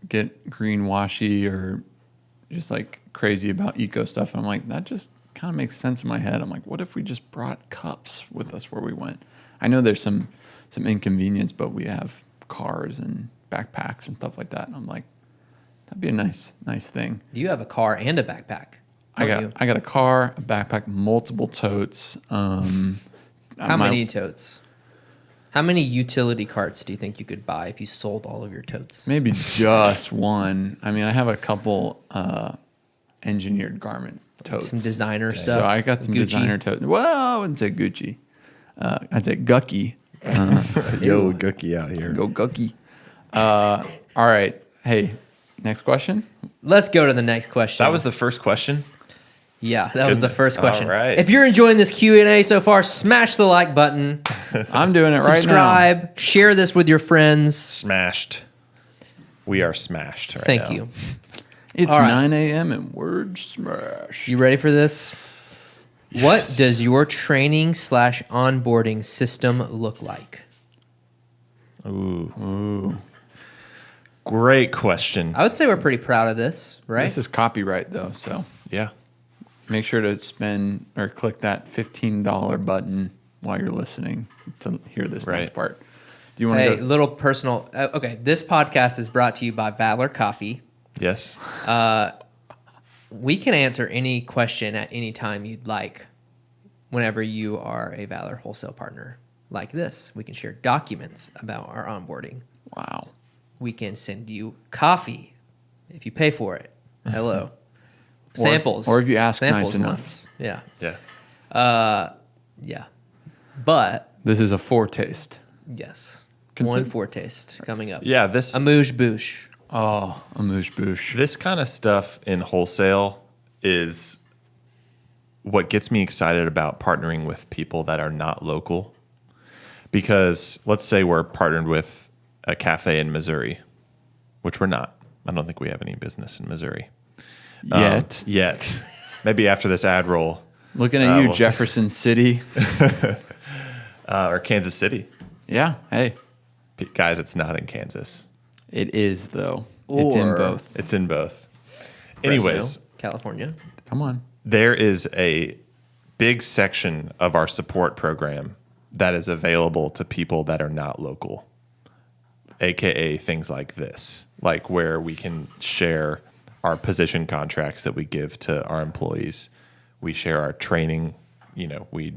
Speaker 1: get greenwashy or just like crazy about eco stuff. I'm like, that just kind of makes sense in my head. I'm like, what if we just brought cups with us where we went? I know there's some inconvenience, but we have cars and backpacks and stuff like that. And I'm like, that'd be a nice thing.
Speaker 2: You have a car and a backpack.
Speaker 1: I got a car, a backpack, multiple totes.
Speaker 2: How many totes? How many utility carts do you think you could buy if you sold all of your totes?
Speaker 1: Maybe just one. I mean, I have a couple engineered garment totes.
Speaker 2: Some designer stuff.
Speaker 1: So I got some
Speaker 2: Gucci.
Speaker 1: designer totes. Well, I wouldn't say Gucci. I'd say Gucky.
Speaker 3: Yo, Gookie out here.
Speaker 1: Go Gucky. All right. Hey, next question.
Speaker 2: Let's go to the next question.
Speaker 3: That was the first question.
Speaker 2: Yeah, that was the first question.
Speaker 3: All right.
Speaker 2: If you're enjoying this Q&A so far, smash the like button,
Speaker 1: I'm doing it right now.
Speaker 2: subscribe, share this with your friends.
Speaker 3: Smashed. We are smashed right
Speaker 2: Thank
Speaker 3: now.
Speaker 2: you.
Speaker 1: It's
Speaker 2: All right.
Speaker 1: 9 a.m. and word smash.
Speaker 2: You ready for this?
Speaker 3: Yes.
Speaker 2: What does your training/onboarding system look like?
Speaker 3: Ooh. Great question.
Speaker 2: I would say we're pretty proud of this, right?
Speaker 1: This is copyright though, so
Speaker 3: Yeah.
Speaker 1: make sure to spend or click that $15 button while you're listening to hear this
Speaker 3: Right.
Speaker 1: next part. Do you want to
Speaker 2: Hey,
Speaker 1: go?
Speaker 2: little personal. Okay, this podcast is brought to you by Valor Coffee.
Speaker 3: Yes.
Speaker 2: We can answer any question at any time you'd like whenever you are a Valor wholesale partner like this. We can share documents about our onboarding.
Speaker 1: Wow.
Speaker 2: We can send you coffee if you pay for it. Hello. Samples.
Speaker 1: or if you ask
Speaker 2: Samples
Speaker 1: nice enough.
Speaker 2: once. Yeah.
Speaker 3: Yeah.
Speaker 2: Yeah. But,
Speaker 1: This is a foretaste.
Speaker 2: yes.
Speaker 1: Consider-
Speaker 2: One foretaste coming up.
Speaker 3: Yeah. This
Speaker 2: Amuse bouche.
Speaker 1: Oh, a moosh boosh.
Speaker 3: this kind of stuff in wholesale is what gets me excited about partnering with people that are not local. Because let's say we're partnered with a cafe in Missouri, which we're not. I don't think we have any business in Missouri.
Speaker 1: Yet.
Speaker 3: Maybe after this ad roll.
Speaker 1: Looking at you,
Speaker 3: well-
Speaker 1: Jefferson City.
Speaker 3: Or Kansas City.
Speaker 1: Yeah. Hey,
Speaker 3: Guys, it's not in Kansas.
Speaker 1: it is though. It's in
Speaker 2: Or-
Speaker 1: both.
Speaker 3: It's in both.
Speaker 2: Fresno,
Speaker 3: Anyways,
Speaker 2: California.
Speaker 1: Come on.
Speaker 3: there is a big section of our support program that is available to people that are not local, aka things like this, like where we can share our position contracts that we give to our employees. We share our training. We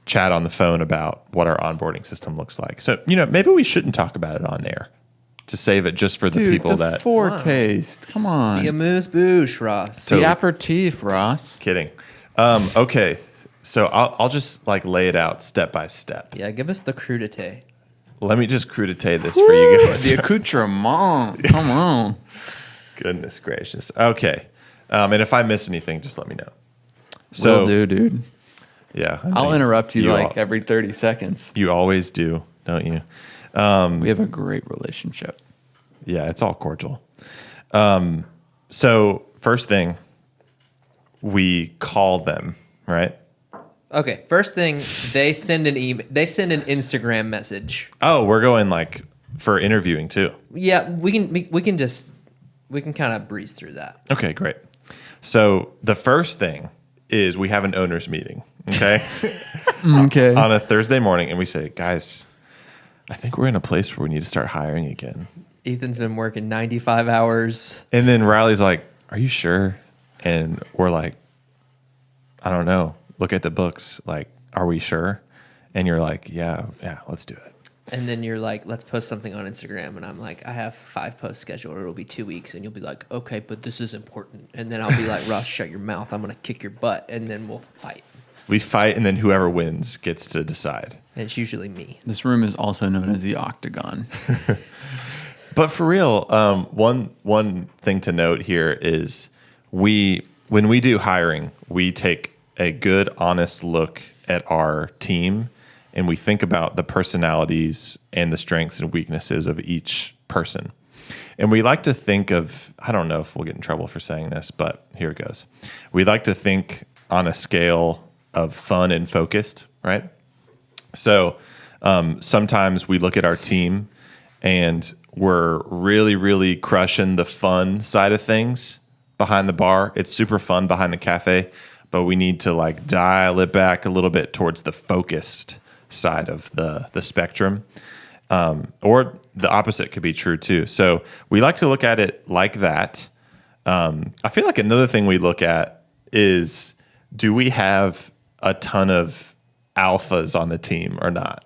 Speaker 3: chat on the phone about what our onboarding system looks like. So, maybe we shouldn't talk about it on air to save it just for the
Speaker 1: Dude,
Speaker 3: people
Speaker 1: the
Speaker 3: that.
Speaker 1: foretaste. Come on.
Speaker 2: The amuse bouche, Ross.
Speaker 1: The aperitif, Ross.
Speaker 3: Kidding. Okay. So I'll just like lay it out step by step.
Speaker 2: Yeah, give us the crudité.
Speaker 3: Let me just crudité this for you guys.
Speaker 1: The accoutrement. Come on.
Speaker 3: Goodness gracious. Okay. And if I miss anything, just let me know. So,
Speaker 1: Will do, dude.
Speaker 3: yeah.
Speaker 1: I'll interrupt you like
Speaker 3: al-
Speaker 1: every 30 seconds.
Speaker 3: You always do, don't you?
Speaker 1: We have a great relationship.
Speaker 3: Yeah, it's all cordial. So first thing, we call them, right?
Speaker 2: Okay, first thing, they send an email. They send an Instagram message.
Speaker 3: Oh, we're going like for interviewing too.
Speaker 2: Yeah, we can kind of breeze through that.
Speaker 3: Okay, great. So the first thing is we have an owners meeting, okay?
Speaker 1: Okay.
Speaker 3: On a Thursday morning, and we say, guys, I think we're in a place where we need to start hiring again.
Speaker 2: Ethan's been working 95 hours.
Speaker 3: And then Riley's like, are you sure? and we're like, I don't know. Look at the books. Like, are we sure? And you're like, yeah, let's do it.
Speaker 2: And then you're like, let's post something on Instagram. And I'm like, I have 5 posts scheduled. It'll be 2 weeks. And you'll be like, okay, but this is important. And then I'll be like, Ross, shut your mouth. I'm going to kick your butt. And then we'll fight.
Speaker 3: We fight, and then whoever wins gets to decide.
Speaker 2: And it's usually me.
Speaker 1: This room is also known as the Octagon.
Speaker 3: But for real, one thing to note here is when we do hiring, we take a good, honest look at our team, and we think about the personalities and the strengths and weaknesses of each person. And we like to think of, I don't know if we'll get in trouble for saying this, but here it goes. We like to think on a scale of fun and focused, right? So sometimes we look at our team and we're really, really crushing the fun side of things behind the bar. It's super fun behind the cafe, but we need to like dial it back a little bit towards the focused side of the spectrum. Or the opposite could be true too. So we like to look at it like that. I feel like another thing we look at is, do we have a ton of alphas on the team or not?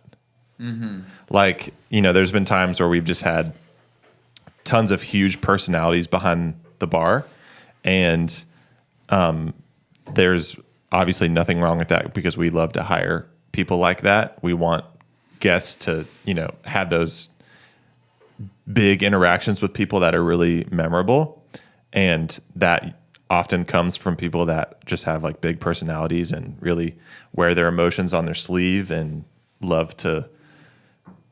Speaker 3: Mm-hmm. Like, there's been times where we've just had tons of huge personalities behind the bar, and there's obviously nothing wrong with that because we love to hire people like that. We want guests to, have those big interactions with people that are really memorable, and that often comes from people that just have like big personalities and really wear their emotions on their sleeve and love to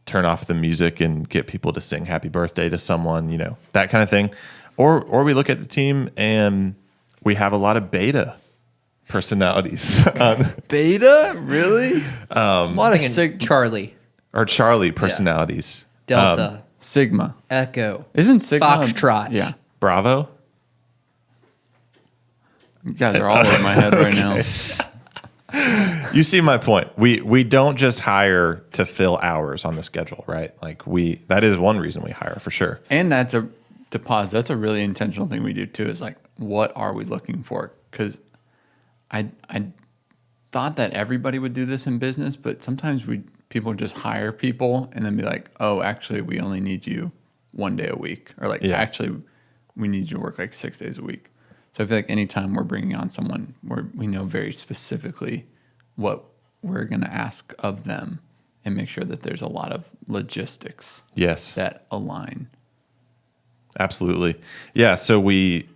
Speaker 3: turn off the music and get people to sing happy birthday to someone, that kind of thing. Or we look at the team and we have a lot of beta personalities.
Speaker 1: Beta? Really? A lot of
Speaker 2: Charlie.
Speaker 3: Or Charlie personalities.
Speaker 2: Delta.
Speaker 1: Sigma.
Speaker 2: Echo.
Speaker 1: Isn't Sigma?
Speaker 2: Foxtrot.
Speaker 1: Yeah.
Speaker 3: Bravo.
Speaker 1: You guys are all over my head right now.
Speaker 3: You see my point. We don't just hire to fill hours on the schedule, right? Like that is one reason we hire for sure.
Speaker 1: And that's a really intentional thing we do too, is like, what are we looking for? Because I thought that everybody would do this in business, but sometimes people just hire people and then be like, oh, actually, we only need you 1 day a week. Or like, actually, we need you to work like 6 days a week. So I feel like anytime we're bringing on someone, we know very specifically what we're going to ask of them and make sure that there's a lot of logistics that align.
Speaker 3: Absolutely. Yeah, so we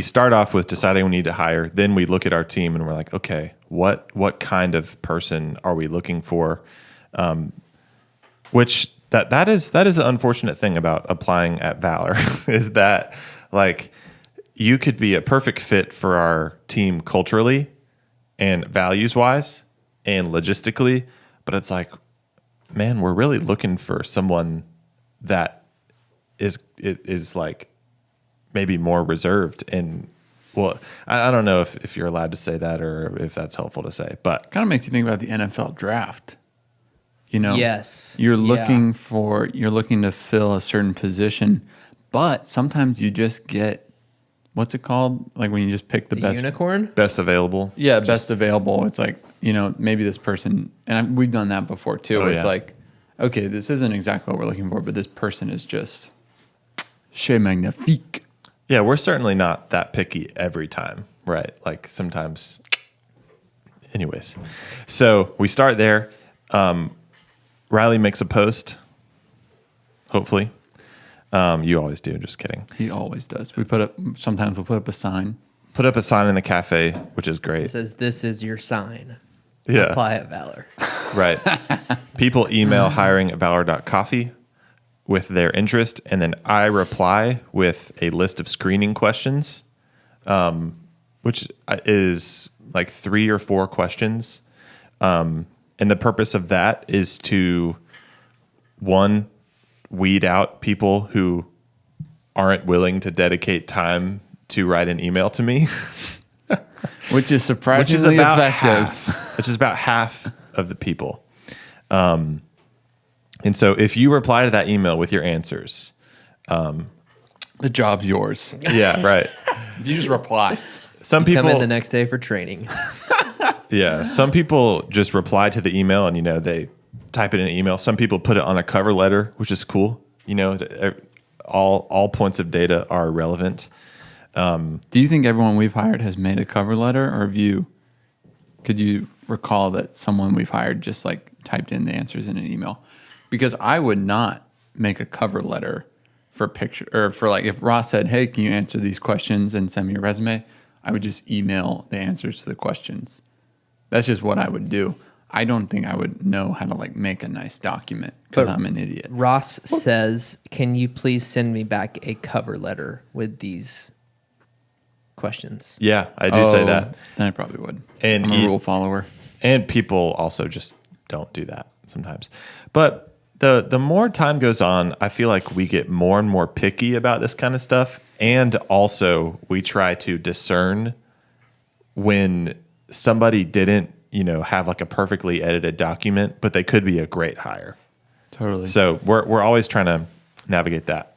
Speaker 3: start off with deciding we need to hire. Then we look at our team and we're like, okay, what kind of person are we looking for? Which that is the unfortunate thing about applying at Valor is that like you could be a perfect fit for our team culturally and values wise and logistically, but it's like, man, we're really looking for someone that is like maybe more reserved. And well, I don't know if you're allowed to say that or if that's helpful to say, but
Speaker 1: Kind of makes you think about the NFL draft.
Speaker 2: Yes.
Speaker 1: You're looking to fill a certain position, but sometimes you just get, what's it called? Like when you just pick the best
Speaker 2: unicorn?
Speaker 3: best available.
Speaker 1: Yeah, best available. It's like, maybe this person, and we've done that before too. Where it's like, okay, this isn't exactly what we're looking for, but this person is just chez magnifique.
Speaker 3: Yeah, we're certainly not that picky every time, right? Like sometimes. Anyways, so we start there. Riley makes a post. Hopefully, you always do. Just kidding.
Speaker 1: He always does. Sometimes we'll put up a sign.
Speaker 3: Put up a sign in the cafe, which is great.
Speaker 2: It says, "This is your sign."
Speaker 3: Yeah.
Speaker 2: Apply at Valor.
Speaker 3: Right. People email hiring@valor.coffee with their interest, and then I reply with a list of screening questions, which is like 3 or 4 questions. And the purpose of that is to, one, weed out people who aren't willing to dedicate time to write an email to me.
Speaker 1: Which is surprisingly effective.
Speaker 3: Which is about half of the people. And so if you reply to that email with your answers.
Speaker 1: The job's yours.
Speaker 3: Yeah, right.
Speaker 1: You just reply.
Speaker 3: some
Speaker 2: Come
Speaker 3: people
Speaker 2: in the next day for training.
Speaker 3: Yeah, some people just reply to the email and they type it in an email. Some people put it on a cover letter, which is cool. All points of data are relevant.
Speaker 1: Do you think everyone we've hired has made a cover letter, or could you recall that someone we've hired just like typed in the answers in an email? Because I would not make a cover letter for picture, or for like if Ross said, "Hey, can you answer these questions and send me your resume?" I would just email the answers to the questions. That's just what I would do. I don't think I would know how to like make a nice document because I'm an idiot.
Speaker 2: Ross says, "Can you please send me back a cover letter with these questions?"
Speaker 3: Yeah, I do say that.
Speaker 1: Then I probably would.
Speaker 3: And
Speaker 1: I'm a rule follower.
Speaker 3: And people also just don't do that sometimes. But the more time goes on, I feel like we get more and more picky about this kind of stuff. And also we try to discern when somebody didn't, have like a perfectly edited document, but they could be a great hire.
Speaker 1: Totally.
Speaker 3: So we're always trying to navigate that.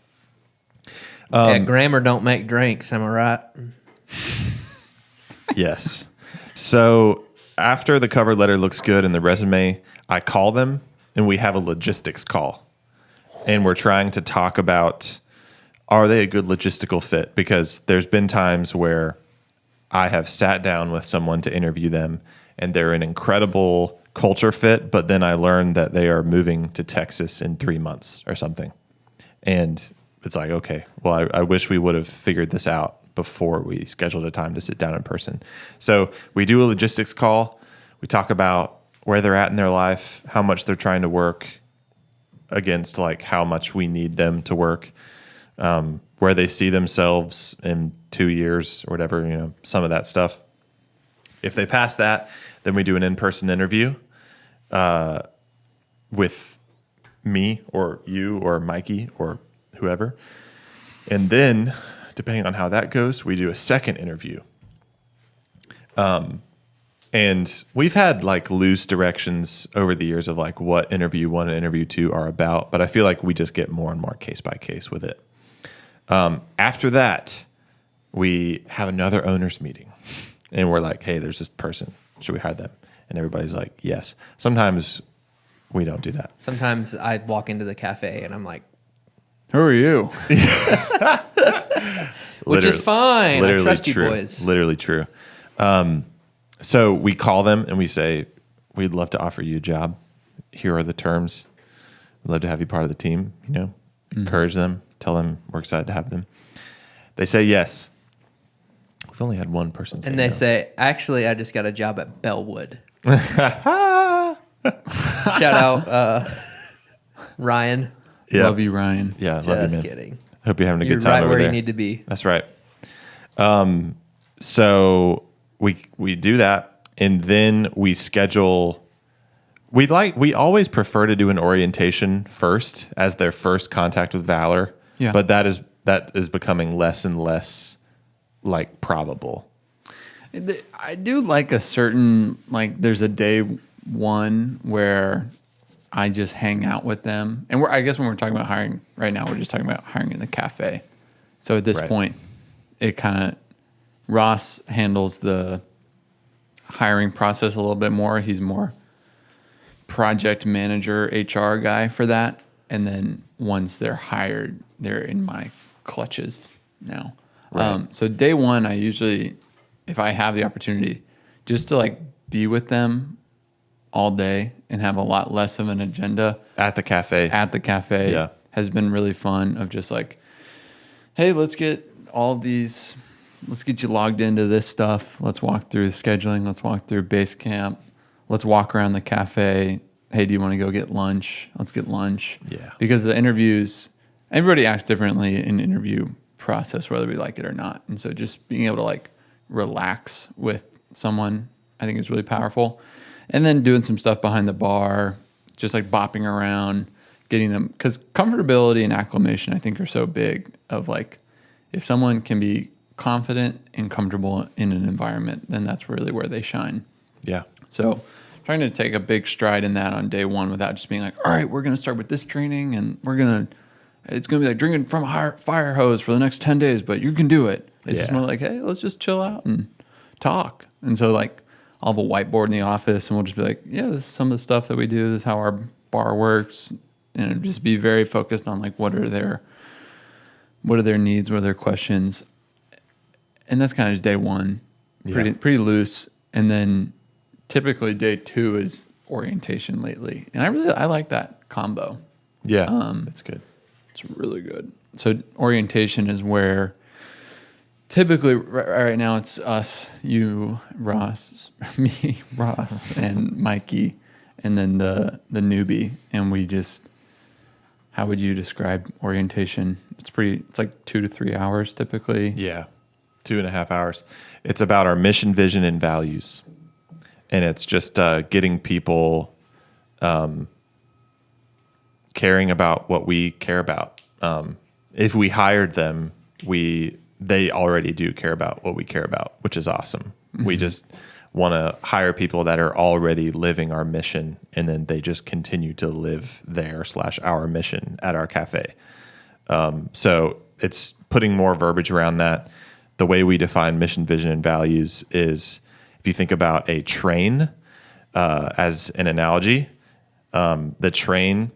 Speaker 2: Yeah, grammar don't make drinks. Am I right?
Speaker 3: Yes. So after the cover letter looks good and the resume, I call them and we have a logistics call. And we're trying to talk about, are they a good logistical fit? Because there's been times where I have sat down with someone to interview them and they're an incredible culture fit, but then I learned that they are moving to Texas in 3 months or something. And it's like, okay, well, I wish we would have figured this out before we scheduled a time to sit down in person. So we do a logistics call. We talk about where they're at in their life, how much they're trying to work against like how much we need them to work, where they see themselves in 2 years or whatever, some of that stuff. If they pass that, then we do an in-person interview with me or you or Mikey or whoever. And then, depending on how that goes, we do a second interview. And we've had like loose directions over the years of like what interview 1 and interview 2 are about, but I feel like we just get more and more case by case with it. After that, we have another owners meeting and we're like, hey, there's this person. Should we hire them? And everybody's like, yes. Sometimes we don't do that.
Speaker 2: Sometimes I walk into the cafe and I'm like,
Speaker 1: who are you?
Speaker 2: which is fine. I trust
Speaker 3: true.
Speaker 2: you boys.
Speaker 3: Literally true. So we call them and we say, we'd love to offer you a job. Here are the terms. We'd love to have you part of the team, encourage them, tell them we're excited to have them. They say yes. We've only had one person say
Speaker 2: And they
Speaker 3: no.
Speaker 2: say, actually, I just got a job at Bellwood. Shout out Ryan.
Speaker 3: Yeah.
Speaker 1: Love you, Ryan.
Speaker 3: Yeah, love you,
Speaker 2: Just
Speaker 3: man.
Speaker 2: kidding.
Speaker 3: Hope you're having a
Speaker 2: You're
Speaker 3: good time
Speaker 2: right
Speaker 3: over
Speaker 2: where
Speaker 3: there.
Speaker 2: you need to be.
Speaker 3: That's right. So we do that, and then we schedule. We always prefer to do an orientation first as their first contact with Valor.
Speaker 1: Yeah.
Speaker 3: But that is becoming less and less like probable.
Speaker 1: I do like a certain, like there's a day one where I just hang out with them. And I guess when we're talking about hiring right now, we're just talking about hiring in the cafe. So at this
Speaker 3: Right.
Speaker 1: point, it kind of, Ross handles the hiring process a little bit more. He's more project manager, HR guy for that. And then once they're hired, they're in my clutches now.
Speaker 3: Right.
Speaker 1: So day one, I usually, if I have the opportunity, just to like be with them all day and have a lot less of an agenda
Speaker 3: At the cafe. Yeah.
Speaker 1: has been really fun of just like, hey, let's get you logged into this stuff. Let's walk through the scheduling. Let's walk through base camp. Let's walk around the cafe. Hey, do you want to go get lunch? Let's get lunch.
Speaker 3: Yeah.
Speaker 1: Because the interviews, everybody acts differently in interview process, whether we like it or not. And so just being able to like relax with someone, I think is really powerful. And then doing some stuff behind the bar, just like bopping around, getting them, because comfortability and acclimation, I think, are so big of like, if someone can be confident and comfortable in an environment, then that's really where they shine.
Speaker 3: Yeah.
Speaker 1: So trying to take a big stride in that on day one without just being like, all right, we're going to start with this training and it's going to be like drinking from a fire hose for the next 10 days, but you can do it. It's just
Speaker 3: Yeah.
Speaker 1: more like, hey, let's just chill out and talk. And so like I'll have a whiteboard in the office and we'll just be like, yeah, this is some of the stuff that we do. This is how our bar works. And it'd just be very focused on like what are their needs, what are their questions. And that's kind of just day one. Pretty loose. And then typically day two is orientation lately. And I like that combo.
Speaker 3: Yeah. It's good.
Speaker 1: It's really good. So orientation is where typically right now it's us, you, Ross, me, Ross, and Mikey, and then the newbie. And we just, how would you describe orientation? It's like 2 to 3 hours typically.
Speaker 3: Yeah. 2.5 hours. It's about our mission, vision, and values. And it's just getting people caring about what we care about. If we hired them, they already do care about what we care about, which is awesome. Mm-hmm. We just want to hire people that are already living our mission, and then they just continue to live our mission at our cafe. So it's putting more verbiage around that. The way we define mission, vision, and values is, if you think about a train as an analogy, the train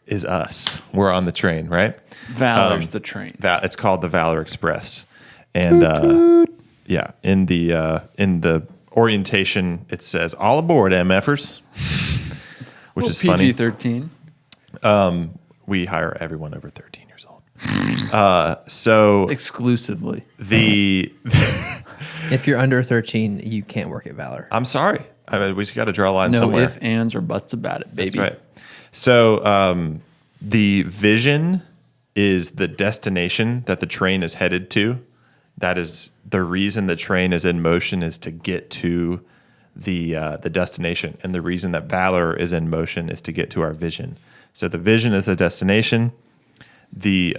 Speaker 3: is us. We're on the train, right?
Speaker 1: Valor's the train.
Speaker 3: It's called the Valor Express, and in the orientation it says "All aboard, MFers," which is funny.
Speaker 1: PG-13.
Speaker 3: We hire everyone over 13 years old. So
Speaker 1: exclusively.
Speaker 2: If you're under 13, you can't work at Valor.
Speaker 3: I'm sorry. We just got to draw a line
Speaker 1: no
Speaker 3: somewhere.
Speaker 1: No ifs, ands, or buts about it, baby.
Speaker 3: That's right. So the vision is the destination that the train is headed to. That is the reason the train is in motion, is to get to the destination. And the reason that Valor is in motion is to get to our vision. So the vision is the destination. The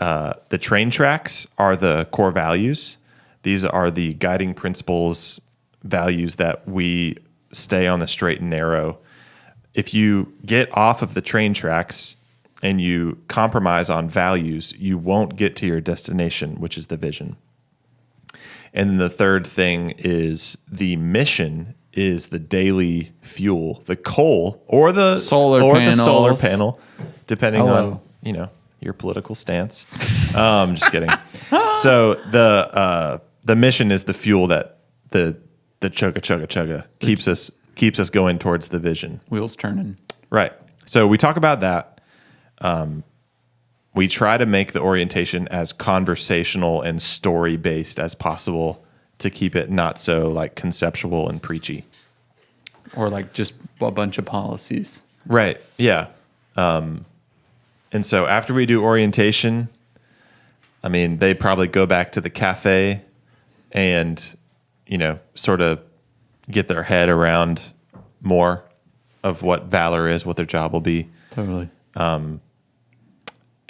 Speaker 3: train tracks are the core values. These are the guiding principles, values that we stay on the straight and narrow. If you get off of the train tracks and you compromise on values, you won't get to your destination, which is the vision. And then the third thing is the mission is the daily fuel, the coal or the solar panel, depending on your political stance. Just kidding. So the mission is the fuel that the chugga keeps us going towards the vision.
Speaker 1: Wheels turning.
Speaker 3: Right. So we talk about that. We try to make the orientation as conversational and story based as possible to keep it not so like conceptual and preachy.
Speaker 1: Or like just a bunch of policies.
Speaker 3: Right. Yeah. And so after we do orientation, they probably go back to the cafe and, sort of get their head around more of what Valor is, what their job will be.
Speaker 1: Totally.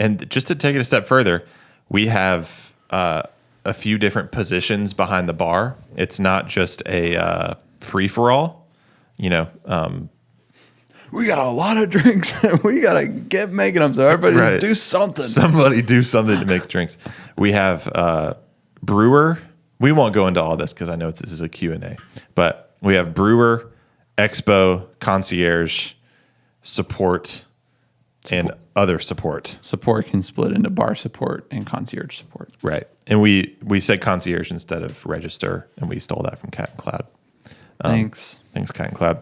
Speaker 3: And just to take it a step further, we have a few different positions behind the bar. It's not just a free-for-all. We
Speaker 1: got a lot of drinks. We got to get making them. So everybody do something.
Speaker 3: Somebody do something to make drinks. We have brewer. We won't go into all this because I know this is a Q&A. But we have brewer, expo, concierge, support, and other support.
Speaker 1: Support can split into bar support and concierge support.
Speaker 3: Right. And we said concierge instead of register, and we stole that from Cat and Cloud.
Speaker 1: Thanks,
Speaker 3: Cat and Cloud.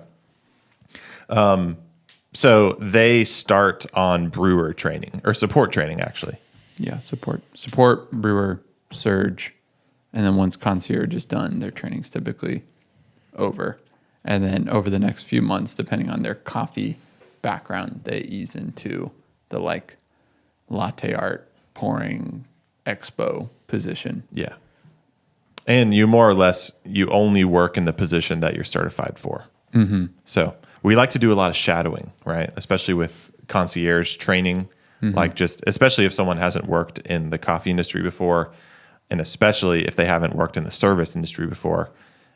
Speaker 3: So they start on brewer training or support training, actually.
Speaker 1: Yeah, support, brewer, surge, and then once concierge is done, their training's typically over. And then over the next few months, depending on their coffee background, they ease into the like latte art pouring expo position.
Speaker 3: Yeah. And you more or less, you only work in the position that you're certified for.
Speaker 1: Mm-hmm.
Speaker 3: So we like to do a lot of shadowing, right? Especially with concierge training, especially if someone hasn't worked in the coffee industry before, and especially if they haven't worked in the service industry before,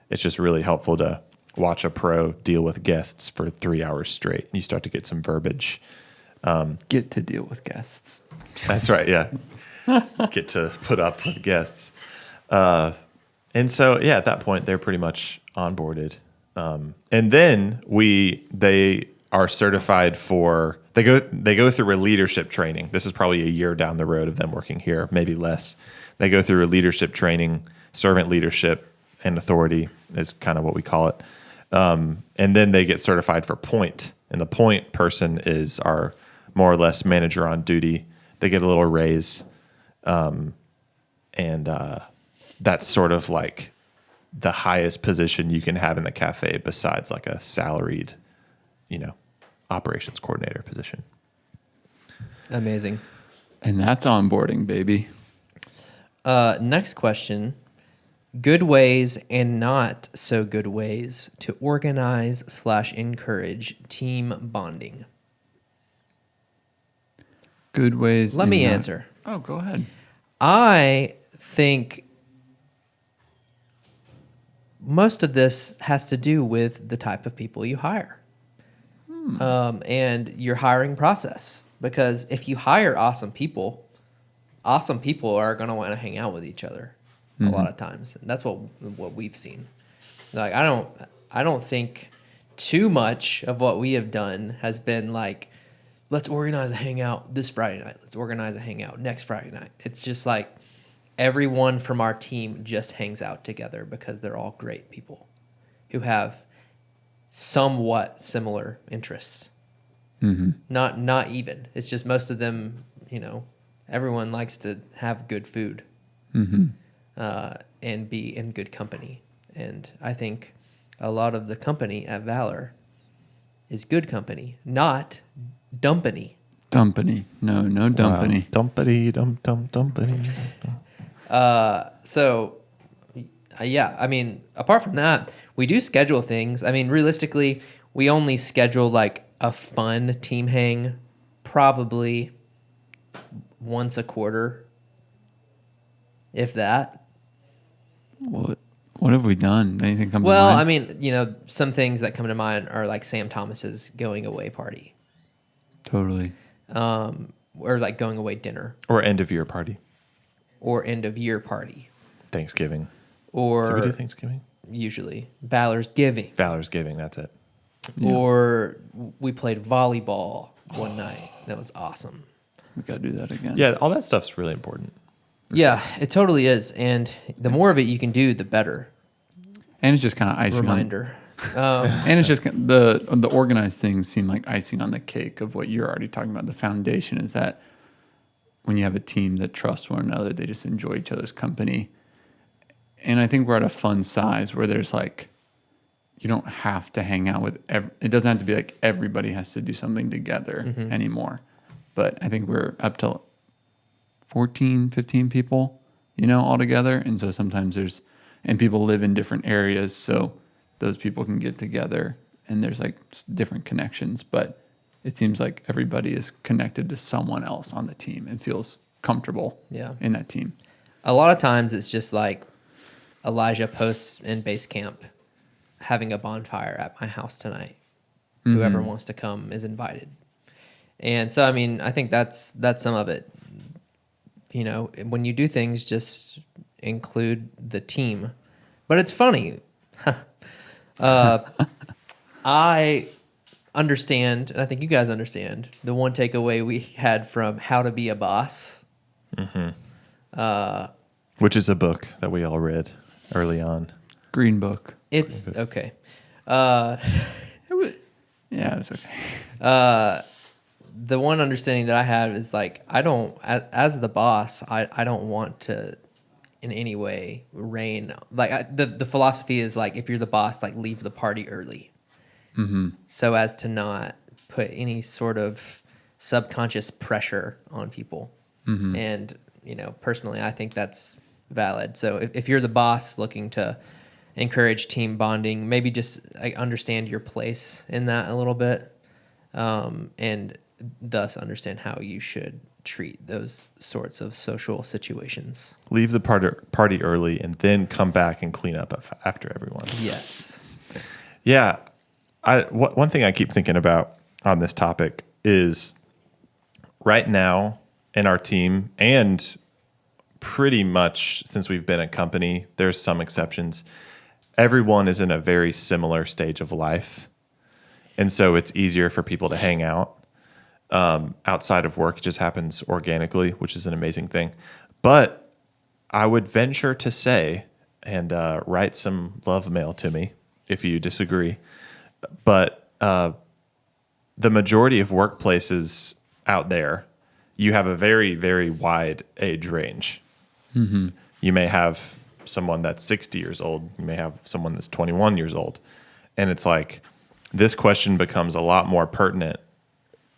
Speaker 3: it's just really helpful to watch a pro deal with guests for 3 hours straight. And you start to get some verbiage.
Speaker 1: Get to deal with guests.
Speaker 3: That's right, yeah. Get to put up with guests. And so, yeah, at that point, they're pretty much onboarded. And then they are certified for, they go through a leadership training. This is probably a year down the road of them working here, maybe less. They go through a leadership training, servant leadership and authority is kind of what we call it. And then they get certified for point. And the point person is our more or less manager on duty. They get a little raise. And that's sort of like the highest position you can have in the cafe besides like a salaried, operations coordinator position.
Speaker 2: Amazing.
Speaker 1: And that's onboarding, baby.
Speaker 2: Next question. Good ways and not so good ways to organize/encourage team bonding.
Speaker 1: Good ways.
Speaker 2: Let me answer.
Speaker 1: Oh, go ahead.
Speaker 2: I think most of this has to do with the type of people you hire and your hiring process. Because if you hire awesome people are going to want to hang out with each other a lot of times. And that's what we've seen. Like I don't think too much of what we have done has been like, let's organize a hangout this Friday night. Let's organize a hangout next Friday night. It's just like everyone from our team just hangs out together because they're all great people who have somewhat similar interests. Mm-hmm. Not even. It's just most of them, everyone likes to have good food and be in good company. And I think a lot of the company at Valor is good company, not dumpany.
Speaker 1: Dumpany. No dumpany.
Speaker 3: Wow. Dumpity.
Speaker 2: Yeah, I mean, apart from that, we do schedule things. I mean, realistically, we only schedule like a fun team hang probably once a quarter, if that.
Speaker 1: What have we done? Anything come to mind?
Speaker 2: Well, I mean, some things that come to mind are like Sam Thomas's going away party.
Speaker 1: Totally.
Speaker 2: Or like going away dinner.
Speaker 3: Or end of year party.
Speaker 2: Or end of year party.
Speaker 3: Thanksgiving.
Speaker 2: Or
Speaker 3: Do we do Thanksgiving?
Speaker 2: Usually. Valor's Giving.
Speaker 3: Valor's Giving, that's it.
Speaker 2: Yeah. Or we played volleyball one night. That was awesome.
Speaker 1: We got to do that again.
Speaker 3: Yeah, all that stuff's really important.
Speaker 2: Yeah, it totally is. And the more of it you can do, the better.
Speaker 1: And it's just kind of icing
Speaker 2: Reminder.
Speaker 1: And it's just the organized things seem like icing on the cake of what you're already talking about. The foundation is that when you have a team that trusts one another, they just enjoy each other's company. And I think we're at a fun size where there's like, you don't have to hang out with it doesn't have to be like everybody has to do something together anymore. But I think we're up to 14, 15 people, all together. And so sometimes and people live in different areas. So those people can get together and there's like different connections, but it seems like everybody is connected to someone else on the team and feels comfortable in that team.
Speaker 2: A lot of times it's just like Elijah posts in base camp, having a bonfire at my house tonight. Mm-hmm. Whoever wants to come is invited. And so, I mean, I think that's some of it. When you do things, just include the team. But it's funny. I understand, and I think you guys understand, the one takeaway we had from How to Be a Boss. Mm-hmm.
Speaker 3: Which is a book that we all read early on.
Speaker 1: Green book.
Speaker 2: It's okay.
Speaker 1: Yeah, it was okay.
Speaker 2: The one understanding that I have is like, as the boss, I don't want to in any way reign. Like the philosophy is like, if you're the boss, like leave the party early. Mm-hmm. So as to not put any sort of subconscious pressure on people. Mm-hmm. And, personally, I think that's valid. So if you're the boss looking to encourage team bonding, maybe just understand your place in that a little bit. And thus understand how you should treat those sorts of social situations.
Speaker 3: Leave the party early and then come back and clean up after everyone.
Speaker 2: Yes.
Speaker 3: Yeah. One thing I keep thinking about on this topic is right now in our team and pretty much since we've been a company, there's some exceptions. Everyone is in a very similar stage of life. And so it's easier for people to hang out. Outside of work, it just happens organically, which is an amazing thing. But I would venture to say, and write some love mail to me if you disagree, but the majority of workplaces out there, you have a very, very wide age range. Mm-hmm. You may have someone that's 60 years old. You may have someone that's 21 years old. And it's like, this question becomes a lot more pertinent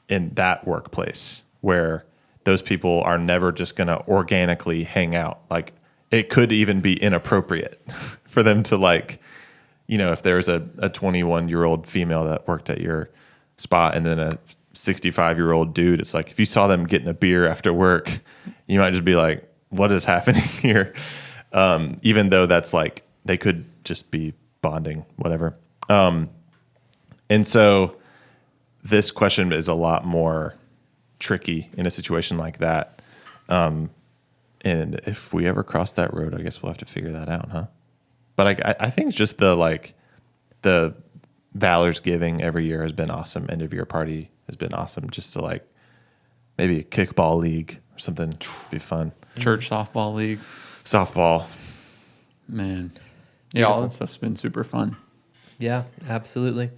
Speaker 3: in that workplace where those people are never just going to organically hang out. Like, it could even be inappropriate for them to, like, you know, if there's a 21-year-old female that worked at your spot and then a 65-year-old dude, it's like, if you saw them getting a beer after work, you might just be like, what is happening here? Even though that's like, they could just be bonding, whatever. And so this question is a lot more tricky in a situation like that. And if we ever cross that road, I guess we'll have to figure that out, huh? But I think just the Valor's giving every year has been awesome. End of year party has been awesome. Just to, like, maybe a kickball league or something would be fun.
Speaker 1: Church softball league.
Speaker 3: Softball.
Speaker 1: Man. Yeah, all that stuff's been super fun.
Speaker 2: Yeah, absolutely.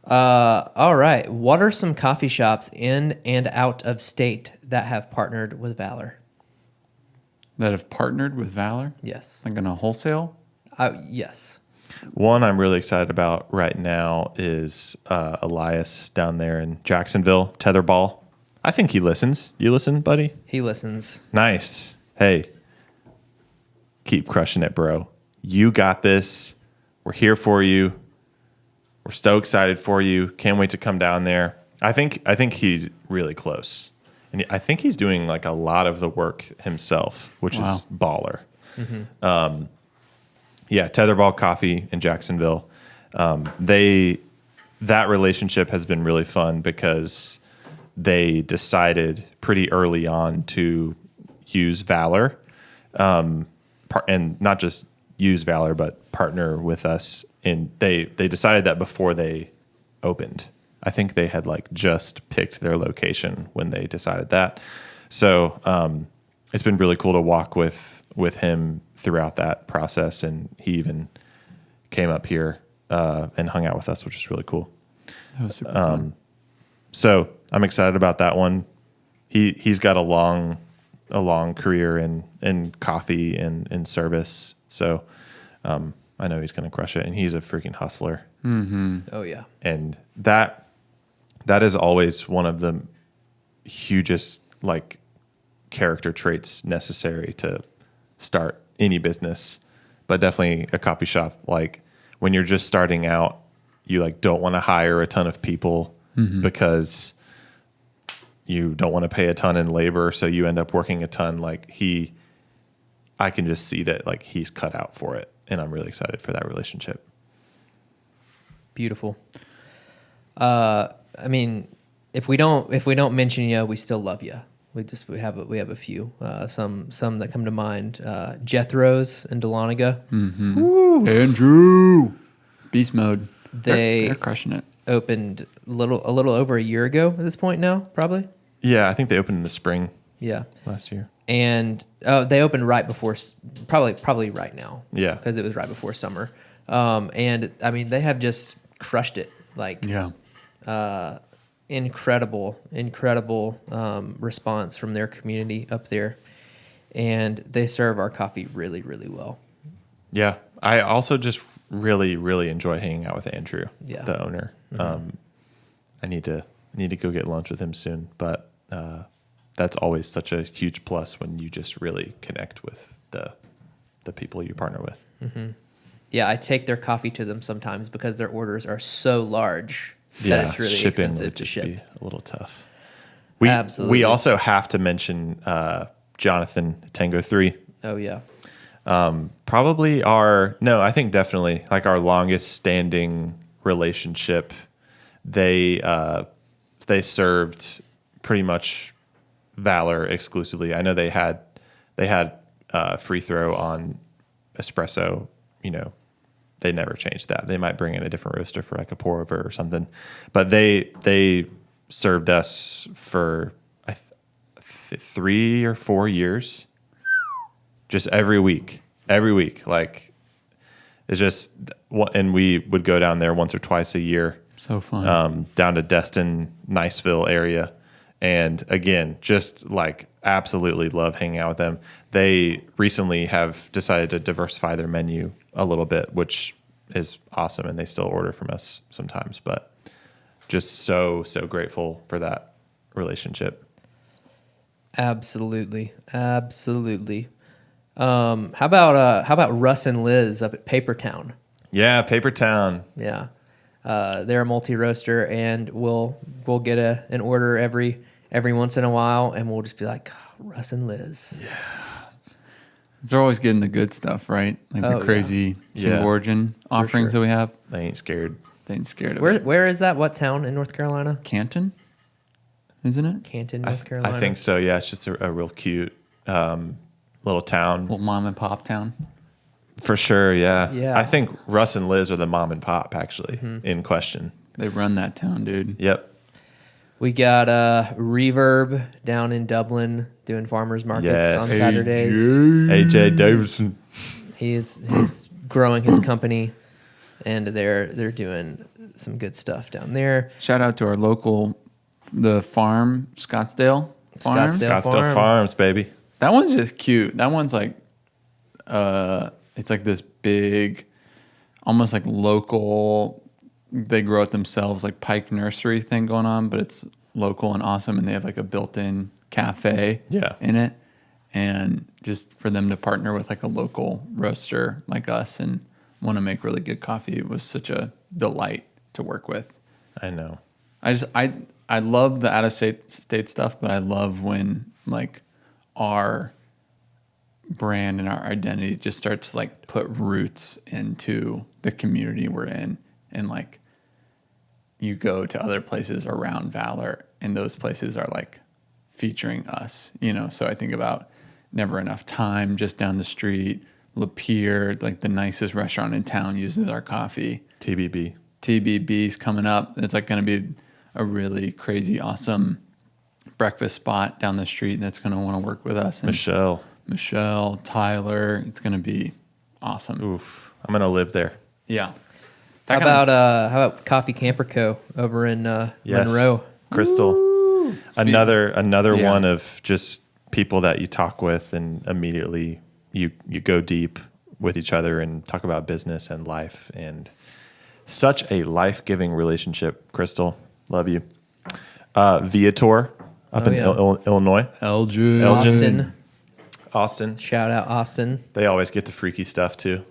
Speaker 2: All right. What are some coffee shops in and out of state that have partnered with Valor?
Speaker 1: That have partnered with Valor?
Speaker 2: Yes.
Speaker 1: Like in a wholesale?
Speaker 2: Yes.
Speaker 3: One I'm really excited about right now is Elias down there in Jacksonville, Tetherball. I think he listens. You listen, buddy?
Speaker 2: He listens.
Speaker 3: Nice. Hey, keep crushing it, bro. You got this. We're here for you. We're so excited for you. Can't wait to come down there. I think he's really close. And I think he's doing, like, a lot of the work himself, which is baller. Mm-hmm. Yeah, Tetherball Coffee in Jacksonville. That relationship has been really fun because they decided pretty early on to use Valor, and not just use Valor, but partner with us. And they decided that before they opened. I think they had, like, just picked their location when they decided that. So it's been really cool to walk with him throughout that process, and he even came up here and hung out with us, which is really cool.
Speaker 1: That was super fun.
Speaker 3: So I'm excited about that one. He's got a long career in coffee and in service. So I know he's going to crush it, and he's a freaking hustler.
Speaker 1: Mm-hmm.
Speaker 2: Oh, yeah.
Speaker 3: And that is always one of the hugest, like, character traits necessary to start any business, but definitely a coffee shop. Like, when you're just starting out, you, like, don't want to hire a ton of people because you don't want to pay a ton in labor, so you end up working a ton. Like, I can just see that, like, he's cut out for it, and I'm really excited for that relationship.
Speaker 2: Beautiful. I mean, if we don't mention you, we still love you. We have a few. Some that come to mind. Jethro's in Dahlonega.
Speaker 1: Mm-hmm. Andrew, beast mode.
Speaker 2: They're
Speaker 1: crushing it.
Speaker 2: Opened a little over a year ago at this point now, probably.
Speaker 3: Yeah, I think they opened in the spring.
Speaker 2: Yeah,
Speaker 3: last year.
Speaker 2: And they opened right before, probably right now.
Speaker 3: Yeah,
Speaker 2: because it was right before summer. And I mean, they have just crushed it. Like,
Speaker 1: yeah.
Speaker 2: Incredible response from their community up there, and they serve our coffee really, really well.
Speaker 3: Yeah, I also just really, really enjoy hanging out with Andrew, the owner. Mm-hmm. I need to go get lunch with him soon, but that's always such a huge plus when you just really connect with the people you partner with.
Speaker 2: Mm-hmm. Yeah, I take their coffee to them sometimes because their orders are so large. That it's really expensive to ship.
Speaker 3: Be a little tough.
Speaker 2: Absolutely.
Speaker 3: We also have to mention Jonathan Tango 3.
Speaker 2: Oh yeah.
Speaker 3: Probably I think definitely like our longest standing relationship. They served pretty much Valor exclusively. I know they had they had free throw on espresso. You know, they never changed that. They might bring in a different roaster for like a pour over or something, but they served us for 3 or 4 years, just every week. Like it's just, and we would go down there once or twice a year.
Speaker 1: So fun.
Speaker 3: Down to Destin, Niceville area. And again, just like absolutely love hanging out with them. They recently have decided to diversify their menu a little bit, which is awesome. And they still order from us sometimes, but just so grateful for that relationship.
Speaker 2: Absolutely. How about Russ and Liz up at Papertown?
Speaker 3: Yeah, Papertown.
Speaker 2: Yeah. They're a multi-roaster, and we'll get an order every once in a while, and we'll just be like, "Oh, Russ and Liz."
Speaker 1: Yeah. They're always getting the good stuff, right? Like the crazy single origin offerings that we have.
Speaker 3: They ain't scared.
Speaker 1: They ain't scared of it.
Speaker 2: Where is that? What town in North Carolina?
Speaker 1: Canton? Isn't it?
Speaker 2: Canton, North Carolina.
Speaker 3: I think so, yeah. It's just a real cute little town.
Speaker 1: Little mom and pop town.
Speaker 3: For sure, yeah.
Speaker 2: Yeah.
Speaker 3: I think Russ and Liz are the mom and pop, actually, in question.
Speaker 1: They run that town, dude.
Speaker 3: Yep.
Speaker 2: We got Reverb down in Dublin doing farmers markets on Saturdays.
Speaker 3: AJ Davidson.
Speaker 2: He's growing his company, and they're doing some good stuff down there.
Speaker 1: Shout out to our local, the farm, Scottsdale Farms.
Speaker 3: Scottsdale Farms, baby.
Speaker 1: That one's just cute. That one's like, it's like this big, almost like local, they grow it themselves, like Pike Nursery thing going on, but it's local and awesome. And they have like a built-in cafe in it. And just for them to partner with like a local roaster like us and want to make really good coffee, it was such a delight to work with.
Speaker 3: I know.
Speaker 1: I love the out-of-state stuff, but I love when like our brand and our identity just starts to like put roots into the community we're in, and like you go to other places around Valor and those places are like featuring us, you know. So I think about Never Enough Time just down the street, Lapeer, like the nicest restaurant in town, uses our coffee. TBB's coming up. It's like going to be a really crazy awesome breakfast spot down the street that's going to want to work with us. And Michelle, Tyler, it's going to be awesome.
Speaker 3: Oof. I'm going to live there.
Speaker 1: Yeah.
Speaker 2: How about Coffee Camper Co. over in Monroe?
Speaker 3: Crystal.
Speaker 1: Woo!
Speaker 3: Another one of just people that you talk with and immediately you go deep with each other and talk about business and life, and such a life-giving relationship. Crystal, love you. Viator up in Illinois.
Speaker 1: Elgin.
Speaker 3: Austin.
Speaker 2: Shout out Austin.
Speaker 3: They always get the freaky stuff too.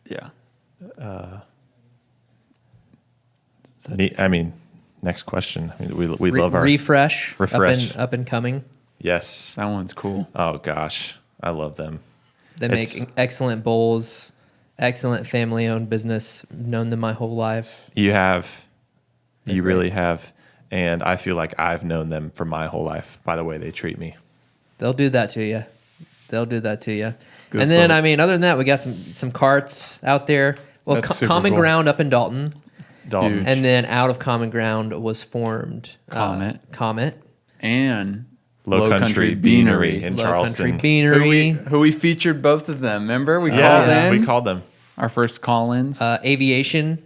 Speaker 1: Yeah.
Speaker 3: Next question. I mean, we love our
Speaker 2: Refresh.
Speaker 3: Refresh.
Speaker 2: Up and coming.
Speaker 3: Yes.
Speaker 1: That one's cool.
Speaker 3: Oh gosh, I love them.
Speaker 2: They make excellent bowls. Excellent family-owned business. Known them my whole life.
Speaker 3: You have. You really have. And I feel like I've known them for my whole life by the way they treat me.
Speaker 2: They'll do that to you. Good and then,
Speaker 1: folk.
Speaker 2: I mean, other than that, we got some carts out there. Well, Common
Speaker 1: cool.
Speaker 2: Ground up in Dalton.
Speaker 1: Huge.
Speaker 2: And then out of Common Ground was formed
Speaker 1: Comet. And
Speaker 3: Low Country Beanery in Charleston.
Speaker 2: Country Beanery.
Speaker 1: Who we featured both of them. Remember? We called them. Our first call-ins.
Speaker 2: Aviation,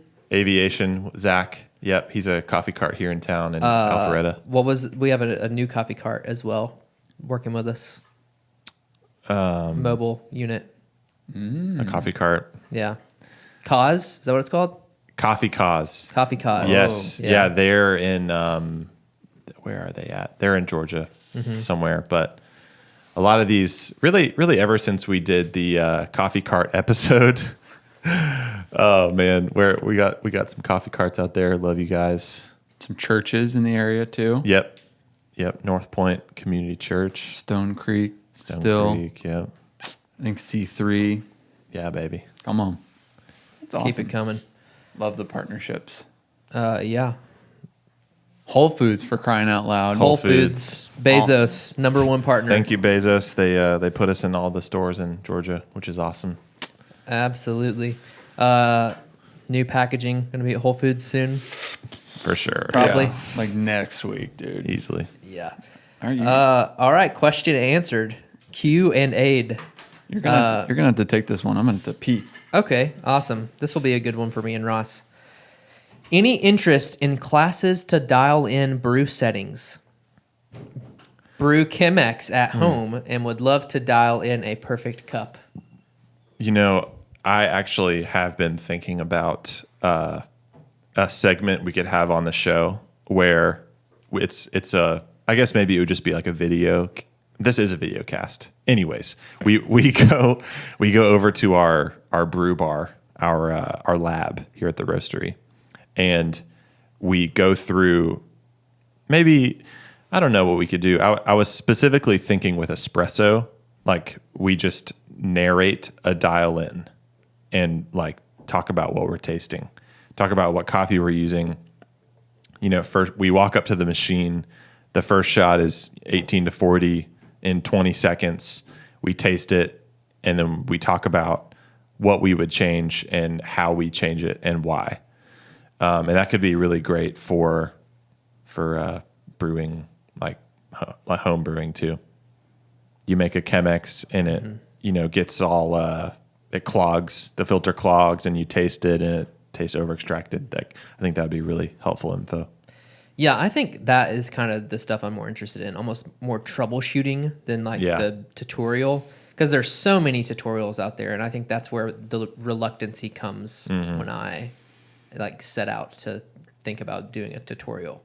Speaker 3: Zach. Yep, he's a coffee cart here in town in Alpharetta.
Speaker 2: We have a new coffee cart as well, working with us. Mobile unit.
Speaker 3: A coffee cart.
Speaker 2: Yeah. Cause, is that what it's called?
Speaker 3: Coffee Cause.
Speaker 2: Coffee Cause.
Speaker 3: Yes. Yeah, they're in, where are they at? They're in Georgia somewhere. But a lot of these, really ever since we did the coffee cart episode, oh man, where we got some coffee carts out there. Love you guys.
Speaker 1: Some churches in the area too.
Speaker 3: Yep. North Point Community Church.
Speaker 1: Stone Creek.
Speaker 3: Yep.
Speaker 1: I think C3.
Speaker 3: Yeah, baby.
Speaker 1: Come on. That's awesome.
Speaker 2: Keep it coming.
Speaker 1: Love the partnerships.
Speaker 2: Yeah.
Speaker 1: Whole Foods, for crying out loud.
Speaker 2: Whole Foods, Bezos, number one partner.
Speaker 3: Thank you, Bezos. They put us in all the stores in Georgia, which is awesome.
Speaker 2: Absolutely. New packaging going to be at Whole Foods soon.
Speaker 3: For sure.
Speaker 2: Probably.
Speaker 1: Yeah, like next week, dude.
Speaker 3: Easily.
Speaker 2: Yeah.
Speaker 1: Are you?
Speaker 2: All right. Question answered. Q and Aid.
Speaker 1: You're gonna have to take this one. I'm gonna have to pee.
Speaker 2: Okay. Awesome. This will be a good one for me and Ross. Any interest in classes to dial in brew settings? Brew Chemex at home and would love to dial in a perfect cup.
Speaker 3: You know, I actually have been thinking about a segment we could have on the show where it's a, I guess maybe it would just be like a video. This is a video cast. Anyways, we go over to our brew bar, our lab here at the roastery, and we go through maybe, I don't know what we could do. I was specifically thinking with espresso, like we just narrate a dial in and like talk about what we're tasting, talk about what coffee we're using. You know, first we walk up to the machine. The first shot is 18 to 40 in 20 seconds. We taste it, and then we talk about what we would change and how we change it and why. And that could be really great for brewing, like home brewing too. You make a Chemex and it, you know, gets all it clogs, the filter clogs, and you taste it and it tastes over extracted. Like, I think that would be really helpful info.
Speaker 2: Yeah, I think that is kind of the stuff I'm more interested in, almost more troubleshooting than like the tutorial, because there's so many tutorials out there, and I think that's where the reluctancy comes when I like set out to think about doing a tutorial.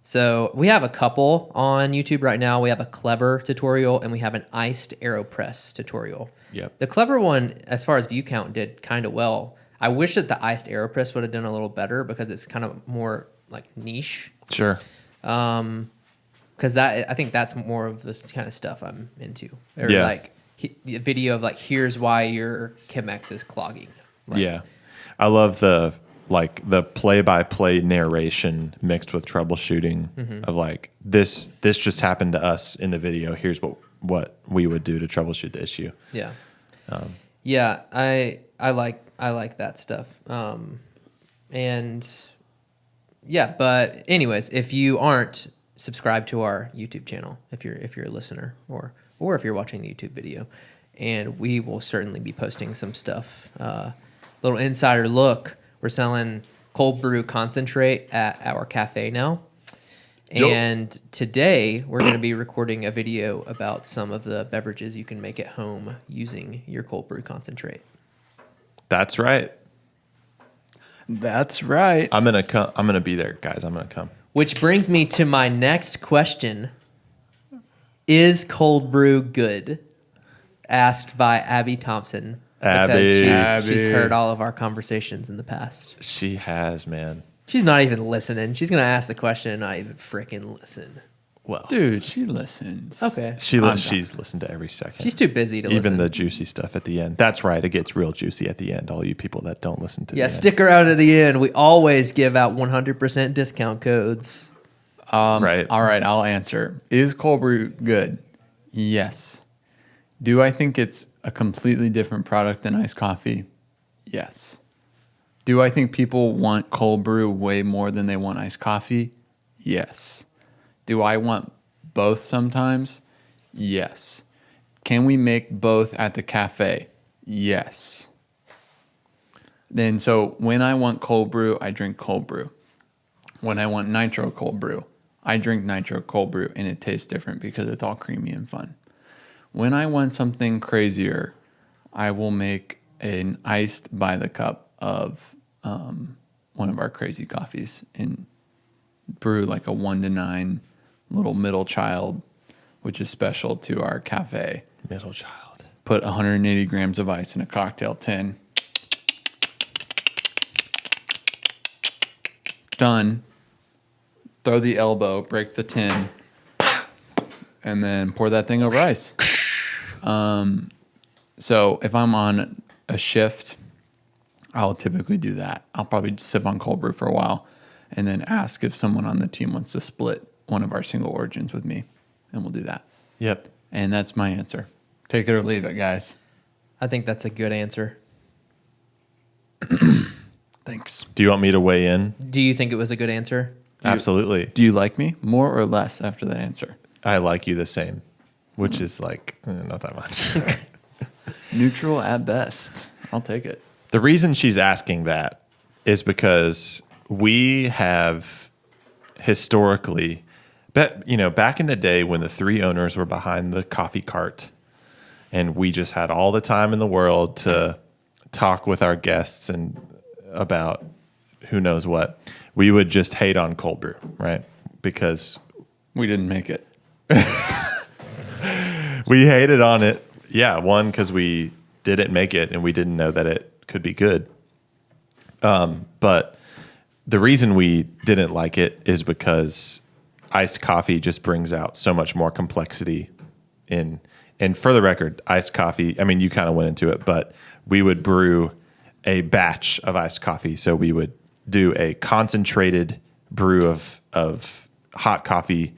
Speaker 2: So we have a couple on YouTube right now. We have a Clever tutorial and we have an iced AeroPress tutorial.
Speaker 3: Yep.
Speaker 2: The Clever one, as far as view count, did kind of well. I wish that the iced AeroPress would have done a little better because it's kind of more like niche.
Speaker 3: Sure.
Speaker 2: Because I think that's more of this kind of stuff I'm into. Or
Speaker 3: Yeah.
Speaker 2: like the video of like, here's why your Chemex is clogging. Like,
Speaker 3: Yeah. I love the play-by-play narration mixed with troubleshooting of like, this just happened to us in the video. Here's what we would do to troubleshoot the issue.
Speaker 2: Yeah. Yeah, I like that stuff. And yeah, but anyways, if you aren't subscribed to our YouTube channel, if you're a listener or if you're watching the YouTube video, and we will certainly be posting some stuff. Little insider look, we're selling cold brew concentrate at our cafe now. And today we're going to be recording a video about some of the beverages you can make at home using your cold brew concentrate.
Speaker 3: That's right.
Speaker 1: That's right.
Speaker 3: I'm gonna be there, guys. I'm gonna come.
Speaker 2: Which brings me to my next question. Is cold brew good? Asked by Abby Thompson. Because she's heard all of our conversations in the past.
Speaker 3: She has, man.
Speaker 2: She's not even listening. She's going to ask the question and not even freaking listen.
Speaker 3: Well,
Speaker 1: Dude, she listens.
Speaker 2: Okay.
Speaker 3: she's listened to every second.
Speaker 2: She's too busy to listen.
Speaker 3: Even the juicy stuff at the end. That's right. It gets real juicy at the end. All you people that don't listen to
Speaker 2: Yeah,
Speaker 3: the
Speaker 2: stick around to the end. We always give out 100% discount codes.
Speaker 3: Right.
Speaker 1: All right, I'll answer. Is cold brew good? Yes. Do I think it's a completely different product than iced coffee? Yes. Do I think people want cold brew way more than they want iced coffee? Yes. Do I want both sometimes? Yes. Can we make both at the cafe? Yes. Then so when I want cold brew, I drink cold brew. When I want nitro cold brew, I drink nitro cold brew, and it tastes different because it's all creamy and fun. When I want something crazier, I will make an iced by the cup of one of our crazy coffees and brew like a 1 to 9 little middle child, which is special to our cafe.
Speaker 3: Middle child.
Speaker 1: Put 180 grams of ice in a cocktail tin. Done. Throw the elbow, break the tin, and then pour that thing over ice. So if I'm on a shift, I'll typically do that. I'll probably sip on cold brew for a while. and then ask if someone on the team wants to split one of our single origins with me, and we'll do that.
Speaker 3: Yep.
Speaker 1: And that's my answer. Take it or leave it, guys.
Speaker 2: I think that's a good answer.
Speaker 1: Thanks.
Speaker 3: Do you want me to weigh in?
Speaker 2: Do you think it was a good answer?
Speaker 3: Absolutely.
Speaker 1: Do you like me more or less after that answer?
Speaker 3: I like you the same, which is like not that much.
Speaker 1: Neutral at best. I'll take it.
Speaker 3: The reason she's asking that is because we have historically, back in the day when the three owners were behind the coffee cart and we just had all the time in the world to talk with our guests and about who knows what, we would just hate on cold brew, right? Because
Speaker 1: we didn't make it.
Speaker 3: We hated on it. Yeah, one, because we didn't make it and we didn't know that it could be good. But the reason we didn't like it is because iced coffee just brings out so much more complexity in. And for the record, iced coffee, I mean, you kind of went into it, but we would brew a batch of iced coffee. So we would do a concentrated brew of hot coffee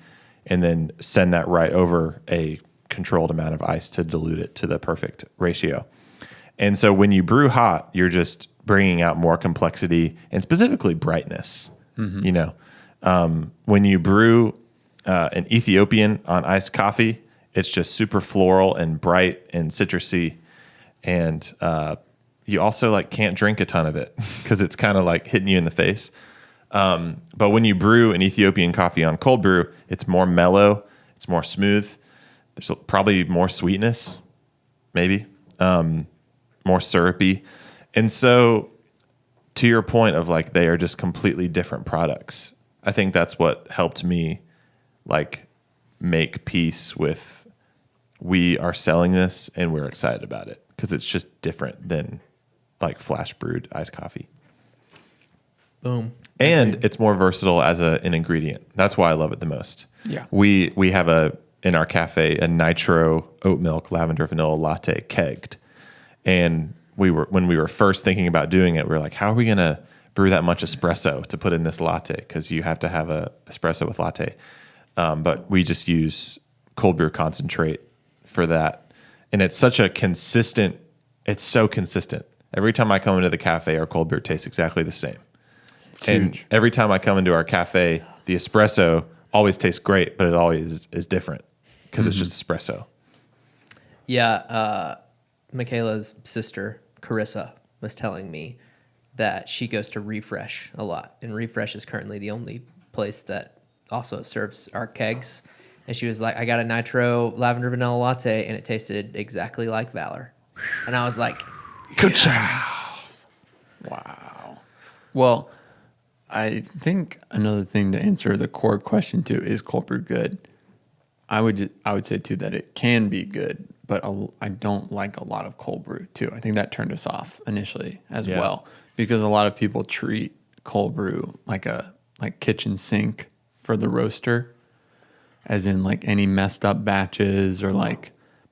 Speaker 3: and then send that right over a controlled amount of ice to dilute it to the perfect ratio. And so when you brew hot, you're just bringing out more complexity and specifically brightness. When you brew an Ethiopian on iced coffee, it's just super floral and bright and citrusy. And you also can't drink a ton of it because it's kind of like hitting you in the face. But when you brew an Ethiopian coffee on cold brew, it's more mellow, it's more smooth. There's probably more sweetness, maybe, more syrupy. And so to your point of they are just completely different products. I think that's what helped me make peace with we are selling this and we're excited about it because it's just different than flash brewed iced coffee.
Speaker 2: Boom.
Speaker 3: And it's more versatile as an ingredient. That's why I love it the most.
Speaker 1: Yeah.
Speaker 3: We have in our cafe a nitro oat milk lavender vanilla latte kegged. And when we were first thinking about doing it, we were like, how are we going to brew that much espresso to put in this latte? Because you have to have a espresso with latte. But we just use cold brew concentrate for that. And it's so consistent. Every time I come into the cafe, our cold brew tastes exactly the same. And
Speaker 1: huge.
Speaker 3: every time I come into our cafe, the espresso always tastes great, but it always is different because it's just espresso.
Speaker 2: Yeah. Michaela's sister, Carissa, was telling me that she goes to Refresh a lot. And Refresh is currently the only place that also serves our kegs. And she was like, I got a nitro lavender vanilla latte, and it tasted exactly like Valor. And I was like,
Speaker 3: Good job.
Speaker 1: Wow. Well, I think another thing to answer the core question too is cold brew good. I would say too that it can be good, but I don't like a lot of cold brew too. I think that turned us off initially as well because a lot of people treat cold brew like kitchen sink for the roaster, as in any messed up batches or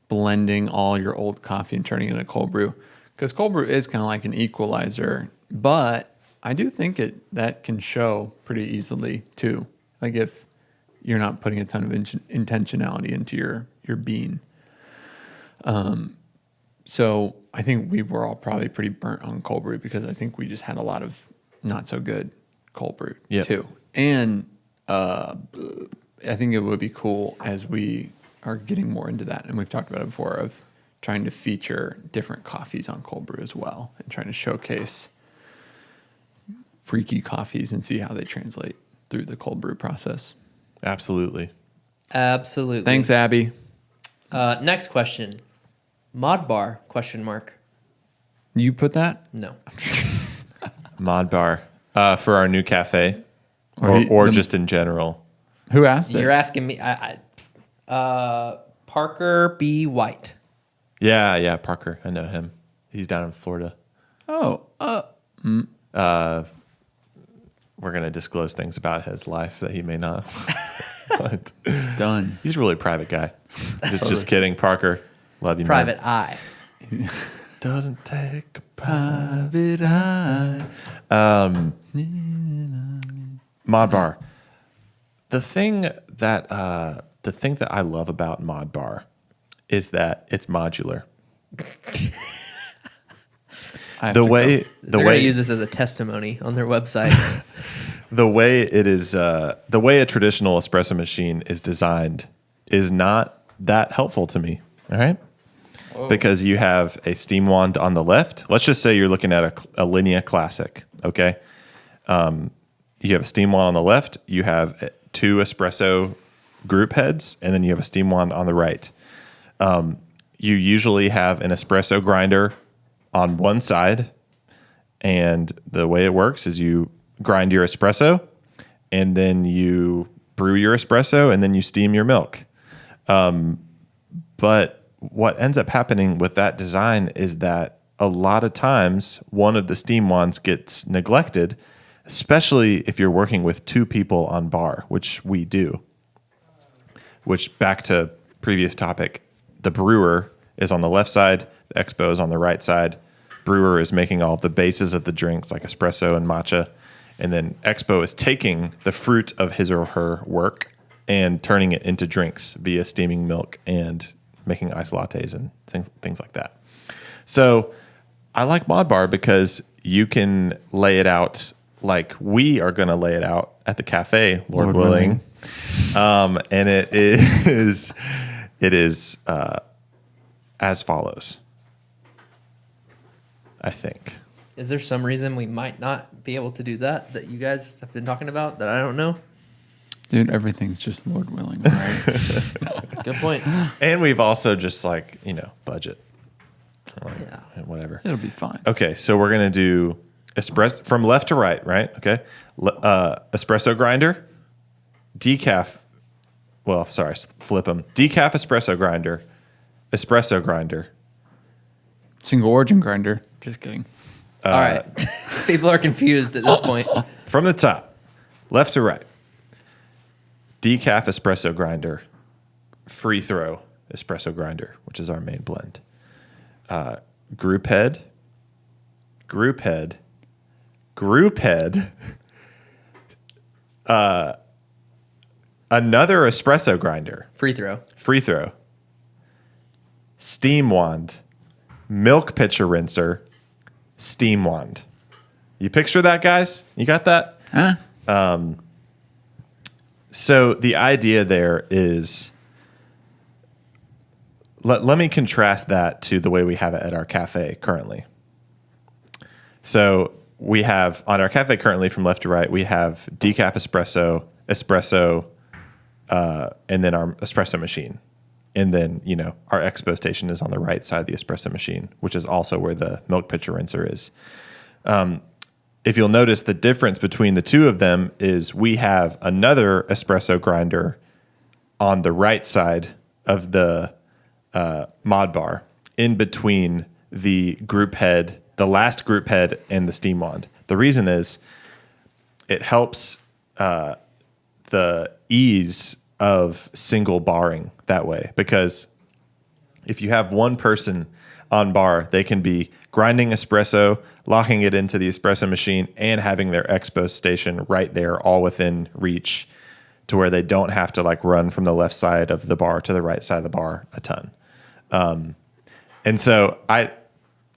Speaker 1: blending all your old coffee and turning it into cold brew. Because cold brew is kind of like an equalizer, but I do think that can show pretty easily too. If you're not putting a ton of intentionality into your bean. So I think we were all probably pretty burnt on cold brew because I think we just had a lot of not so good cold brew too. And I think it would be cool as we are getting more into that, and we've talked about it before, of trying to feature different coffees on cold brew as well and trying to showcase freaky coffees and see how they translate through the cold brew process.
Speaker 3: Absolutely.
Speaker 1: Thanks, Abby.
Speaker 2: next question. Mod bar, ?
Speaker 1: You put that?
Speaker 2: No.
Speaker 3: Mod bar for our new cafe
Speaker 1: Or
Speaker 3: or just in general.
Speaker 1: Who asked it?
Speaker 2: You're asking me. Parker B. White.
Speaker 3: Yeah, Parker. I know him. He's down in Florida.
Speaker 1: Oh,
Speaker 3: We're going to disclose things about his life that he may not. But
Speaker 1: done.
Speaker 3: he's a really private guy. Just kidding, Parker. Love you,
Speaker 2: Private
Speaker 3: man.
Speaker 2: Eye.
Speaker 3: Doesn't take a
Speaker 1: Private eye.
Speaker 3: Mod Bar. The thing that I love about Mod Bar is that it's modular.
Speaker 2: They're going to use this as a testimony on their website.
Speaker 3: The way it is, the way a traditional espresso machine is designed is not that helpful to me. All right. Whoa. Because you have a steam wand on the left. Let's just say you're looking at a Linea Classic. Okay. You have a steam wand on the left. You have 2 espresso group heads, and then you have a steam wand on the right. You usually have an espresso grinder on one side, and the way it works is you grind your espresso, and then you brew your espresso, and then you steam your milk. But what ends up happening with that design is that a lot of times one of the steam wands gets neglected, especially if you're working with 2 people on bar, which we do. Which, back to previous topic, the brewer is on the left side, the expo is on the right side. Brewer is making all of the bases of the drinks like espresso and matcha, and then expo is taking the fruit of his or her work and turning it into drinks via steaming milk and making iced lattes and things like that. So I like Mod Bar because you can lay it out like we are going to lay it out at the cafe, Lord willing. And it is as follows, I think.
Speaker 2: Is there some reason we might not be able to do that you guys have been talking about that I don't know?
Speaker 1: Dude, everything's just Lord willing, right?
Speaker 2: Good point.
Speaker 3: And we've also just budget.
Speaker 2: Yeah.
Speaker 3: Whatever.
Speaker 1: It'll be fine.
Speaker 3: Okay, so we're going to do espresso from left to right, right? Okay. Espresso grinder, decaf. Well, sorry, flip them. Decaf espresso grinder.
Speaker 1: Single origin grinder. Just kidding.
Speaker 2: All right. People are confused at this point.
Speaker 3: From the top, left to right. Decaf espresso grinder, free throw espresso grinder, which is our main blend. Group head. Another espresso grinder.
Speaker 2: Free throw.
Speaker 3: Steam wand. Milk pitcher rinser. Steam wand. You picture that, guys? You got that?
Speaker 1: Huh?
Speaker 3: So the idea there is, let me contrast that to the way we have it at our cafe currently. So we have on our cafe currently from left to right, we have decaf espresso, and then our espresso machine. And then, our expo station is on the right side of the espresso machine, which is also where the milk pitcher rinser is. If you'll notice, the difference between the two of them is we have another espresso grinder on the right side of the Mod Bar in between the last group head and the steam wand. The reason is it helps the ease of single barring that way, because if you have one person on bar, they can be grinding espresso, locking it into the espresso machine, and having their expo station right there, all within reach, to where they don't have to run from the left side of the bar to the right side of the bar a ton. And so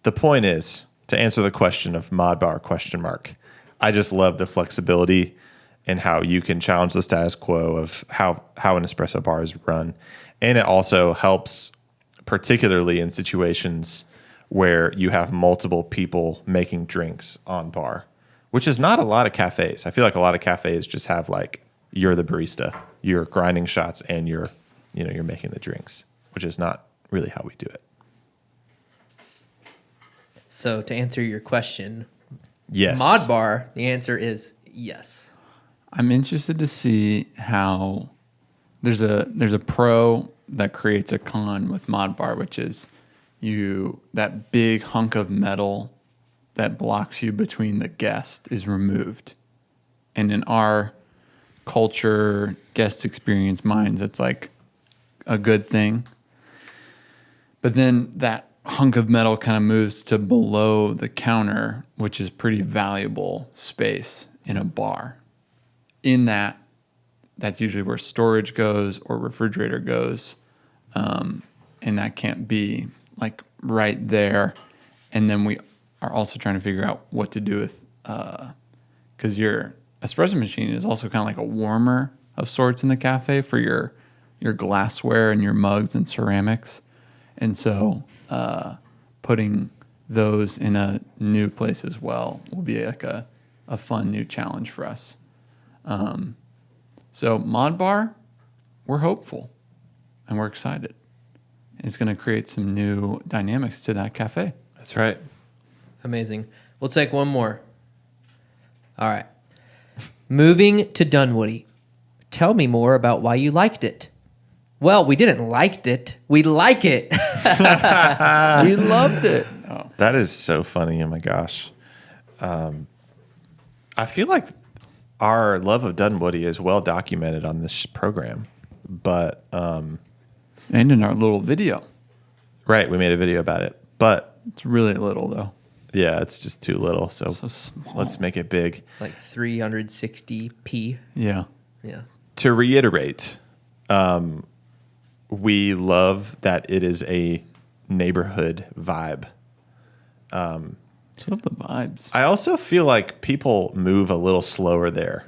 Speaker 3: the point is, to answer the question of Mod Bar ? I just love the flexibility and how you can challenge the status quo of how an espresso bar is run. And it also helps, particularly in situations where you have multiple people making drinks on bar, which is not a lot of cafes. I feel like a lot of cafes just have you're the barista, you're grinding shots, and you're making the drinks, which is not really how we do it.
Speaker 2: So to answer your question,
Speaker 3: yes.
Speaker 2: Mod Bar, the answer is yes.
Speaker 1: I'm interested to see how there's a pro that creates a con with Mod Bar, which is that big hunk of metal that blocks you between the guest is removed. And in our culture, guest experience minds, it's a good thing. But then that hunk of metal kind of moves to below the counter, which is pretty valuable space in a bar. in that's usually where storage goes or refrigerator goes. And that can't be like right there. And then we are also trying to figure out what to do with, because your espresso machine is also kind of like a warmer of sorts in the cafe for your glassware and your mugs and ceramics. And so putting those in a new place as well will be like a fun new challenge for us. So Mod Bar, we're hopeful and we're excited. It's going to create some new dynamics to that cafe.
Speaker 3: That's right.
Speaker 2: Amazing. We'll take one more. All right. Moving to Dunwoody. Tell me more about why you liked it. Well, we didn't liked it. We like it.
Speaker 1: We loved it. Oh.
Speaker 3: That is so funny. Oh my gosh. I feel like our love of Dunwoody is well documented on this program, but
Speaker 1: And in our little video.
Speaker 3: right, we made a video about it, but
Speaker 1: It's really little, though.
Speaker 3: yeah, it's just too little. So
Speaker 1: Small.
Speaker 3: let's make it big.
Speaker 2: Like 360p.
Speaker 1: Yeah.
Speaker 2: Yeah.
Speaker 3: To reiterate, we love that it is a neighborhood vibe.
Speaker 1: Just love the vibes.
Speaker 3: I also feel like people move a little slower there.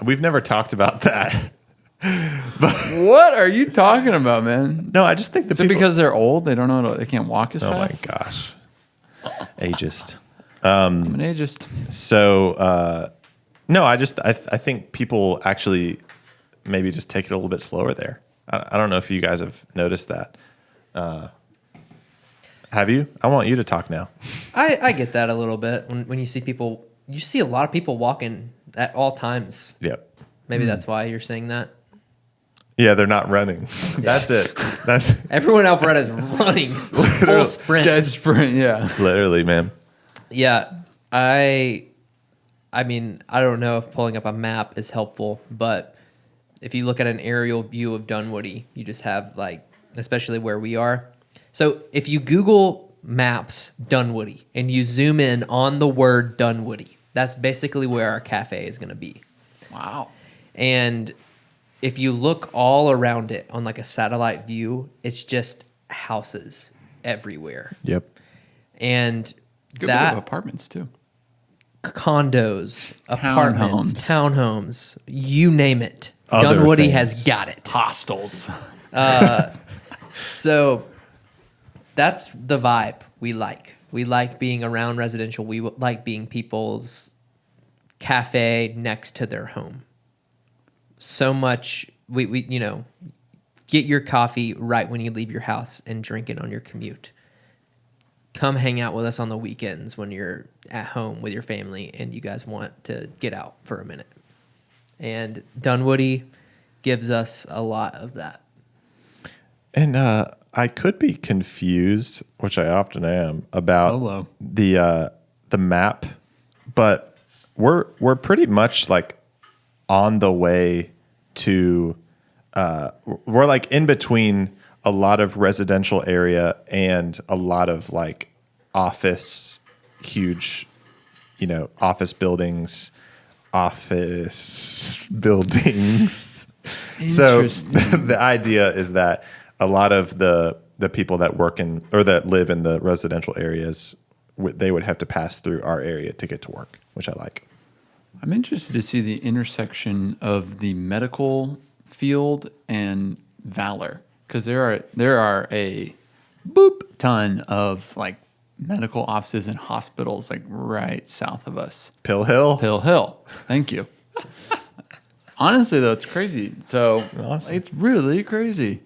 Speaker 3: We've never talked about that.
Speaker 1: What are you talking about, man?
Speaker 3: No, I just think the
Speaker 1: Is it
Speaker 3: people.
Speaker 1: because they're old? They don't know. They can't walk as
Speaker 3: Oh my
Speaker 1: fast?
Speaker 3: gosh, ageist.
Speaker 1: I'm an ageist.
Speaker 3: So no, I think people actually maybe just take it a little bit slower there. I don't know if you guys have noticed that. Have you? I want you to talk now.
Speaker 2: I get that a little bit. When you see people, you see a lot of people walking at all times.
Speaker 3: Yep.
Speaker 2: Maybe that's why you're saying that.
Speaker 3: Yeah, they're not running. That's it. That's
Speaker 2: Everyone in Alpharetta is running full sprint.
Speaker 1: Dead sprint, yeah.
Speaker 3: literally, man.
Speaker 2: Yeah, I mean, I don't know if pulling up a map is helpful, but if you look at an aerial view of Dunwoody, you just have like, especially where we are. So if you Google Maps Dunwoody and you zoom in on the word Dunwoody, that's basically where our cafe is going to be.
Speaker 1: Wow.
Speaker 2: And if you look all around it on like a satellite view, it's just houses everywhere.
Speaker 3: Yep.
Speaker 2: And
Speaker 1: Good bit
Speaker 2: that
Speaker 1: of apartments, too.
Speaker 2: condos, apartments, townhomes, you name it.
Speaker 3: Other
Speaker 2: Dunwoody
Speaker 3: things.
Speaker 2: has got it.
Speaker 1: Hostels.
Speaker 2: So that's the vibe we like. We like being around residential. We like being people's cafe next to their home. So much, we get your coffee right when you leave your house and drink it on your commute. Come hang out with us on the weekends when you're at home with your family and you guys want to get out for a minute. And Dunwoody gives us a lot of that.
Speaker 3: And I could be confused, which I often am, about
Speaker 1: Hello.
Speaker 3: the map, but we're pretty much like on the way to we're like in between a lot of residential area and a lot of like office, huge, office buildings. So the idea is that a lot of the people that work in or that live in the residential areas, they would have to pass through our area to get to work, which I like.
Speaker 1: I'm interested to see the intersection of the medical field and Valor, because there are a ton of like medical offices and hospitals like right south of us.
Speaker 3: Pill Hill.
Speaker 1: Pill Hill. Thank you. Honestly, though, it's crazy. So
Speaker 3: Honestly.
Speaker 1: it's really crazy.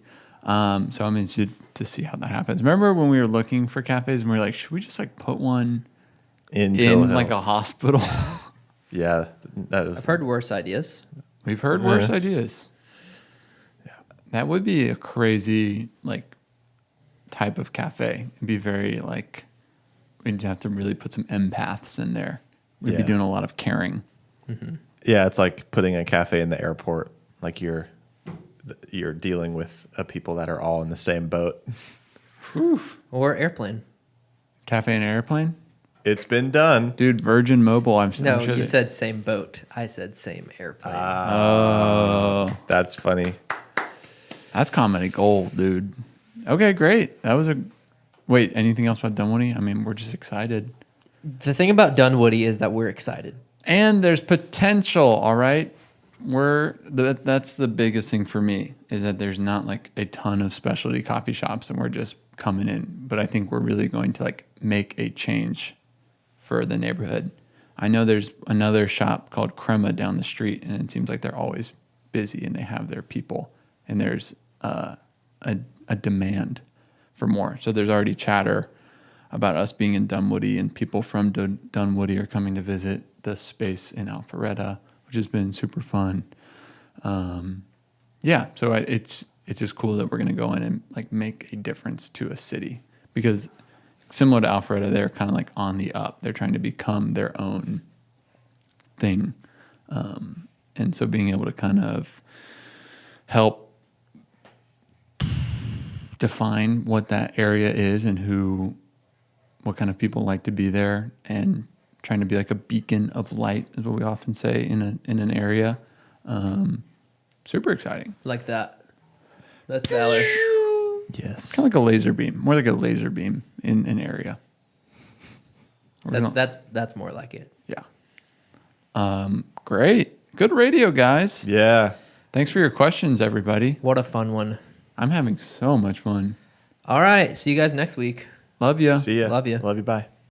Speaker 1: So I'm interested to see how that happens. Remember when we were looking for cafes and we were like, should we just like put one
Speaker 3: In Pill
Speaker 1: in
Speaker 3: Hill.
Speaker 1: like a hospital?
Speaker 3: Yeah, that is.
Speaker 2: I've heard worse ideas.
Speaker 1: We've heard worse ideas. Yeah. That would be a crazy like type of cafe. It'd be very like we'd have to really put some empaths in there. We'd be
Speaker 3: Yeah.
Speaker 1: doing a lot of caring.
Speaker 3: Yeah, it's like putting a cafe in the airport. Like you're dealing with people that are all in the same boat.
Speaker 2: Or airplane.
Speaker 1: Cafe and airplane.
Speaker 3: It's been done.
Speaker 1: Dude, Virgin Mobile. I'm
Speaker 2: No,
Speaker 1: sure
Speaker 2: you
Speaker 1: they-
Speaker 2: said same boat. I said same airplane.
Speaker 1: Oh,
Speaker 3: That's funny.
Speaker 1: that's comedy gold, dude. Okay, great. That was a. Wait, anything else about Dunwoody? I mean, we're just excited.
Speaker 2: The thing about Dunwoody is that we're excited.
Speaker 1: And there's potential, all right? That's the biggest thing for me is that there's not like a ton of specialty coffee shops and we're just coming in. But I think we're really going to like make a change for the neighborhood. I know there's another shop called Crema down the street and it seems like they're always busy and they have their people and there's a demand for more. So there's already chatter about us being in Dunwoody and people from Dunwoody are coming to visit the space in Alpharetta, which has been super fun. Yeah, so it's just cool that we're going to go in and like make a difference to a city because similar to Alpharetta, they're kind of like on the up. They're trying to become their own thing. And so being able to kind of help define what that area is and what kind of people like to be there and trying to be like a beacon of light is what we often say in an area. Super exciting.
Speaker 2: Like that. That's Valor.
Speaker 3: Yes.
Speaker 1: Kind of like a laser beam, more like a laser beam in an area.
Speaker 2: That's more like it.
Speaker 1: Yeah. Great. Good radio, guys.
Speaker 3: Yeah.
Speaker 1: Thanks for your questions, everybody.
Speaker 2: What a fun one.
Speaker 1: I'm having so much fun.
Speaker 2: All right. See you guys next week.
Speaker 1: Love ya.
Speaker 3: See ya.
Speaker 2: Love ya.
Speaker 3: Love you. Bye.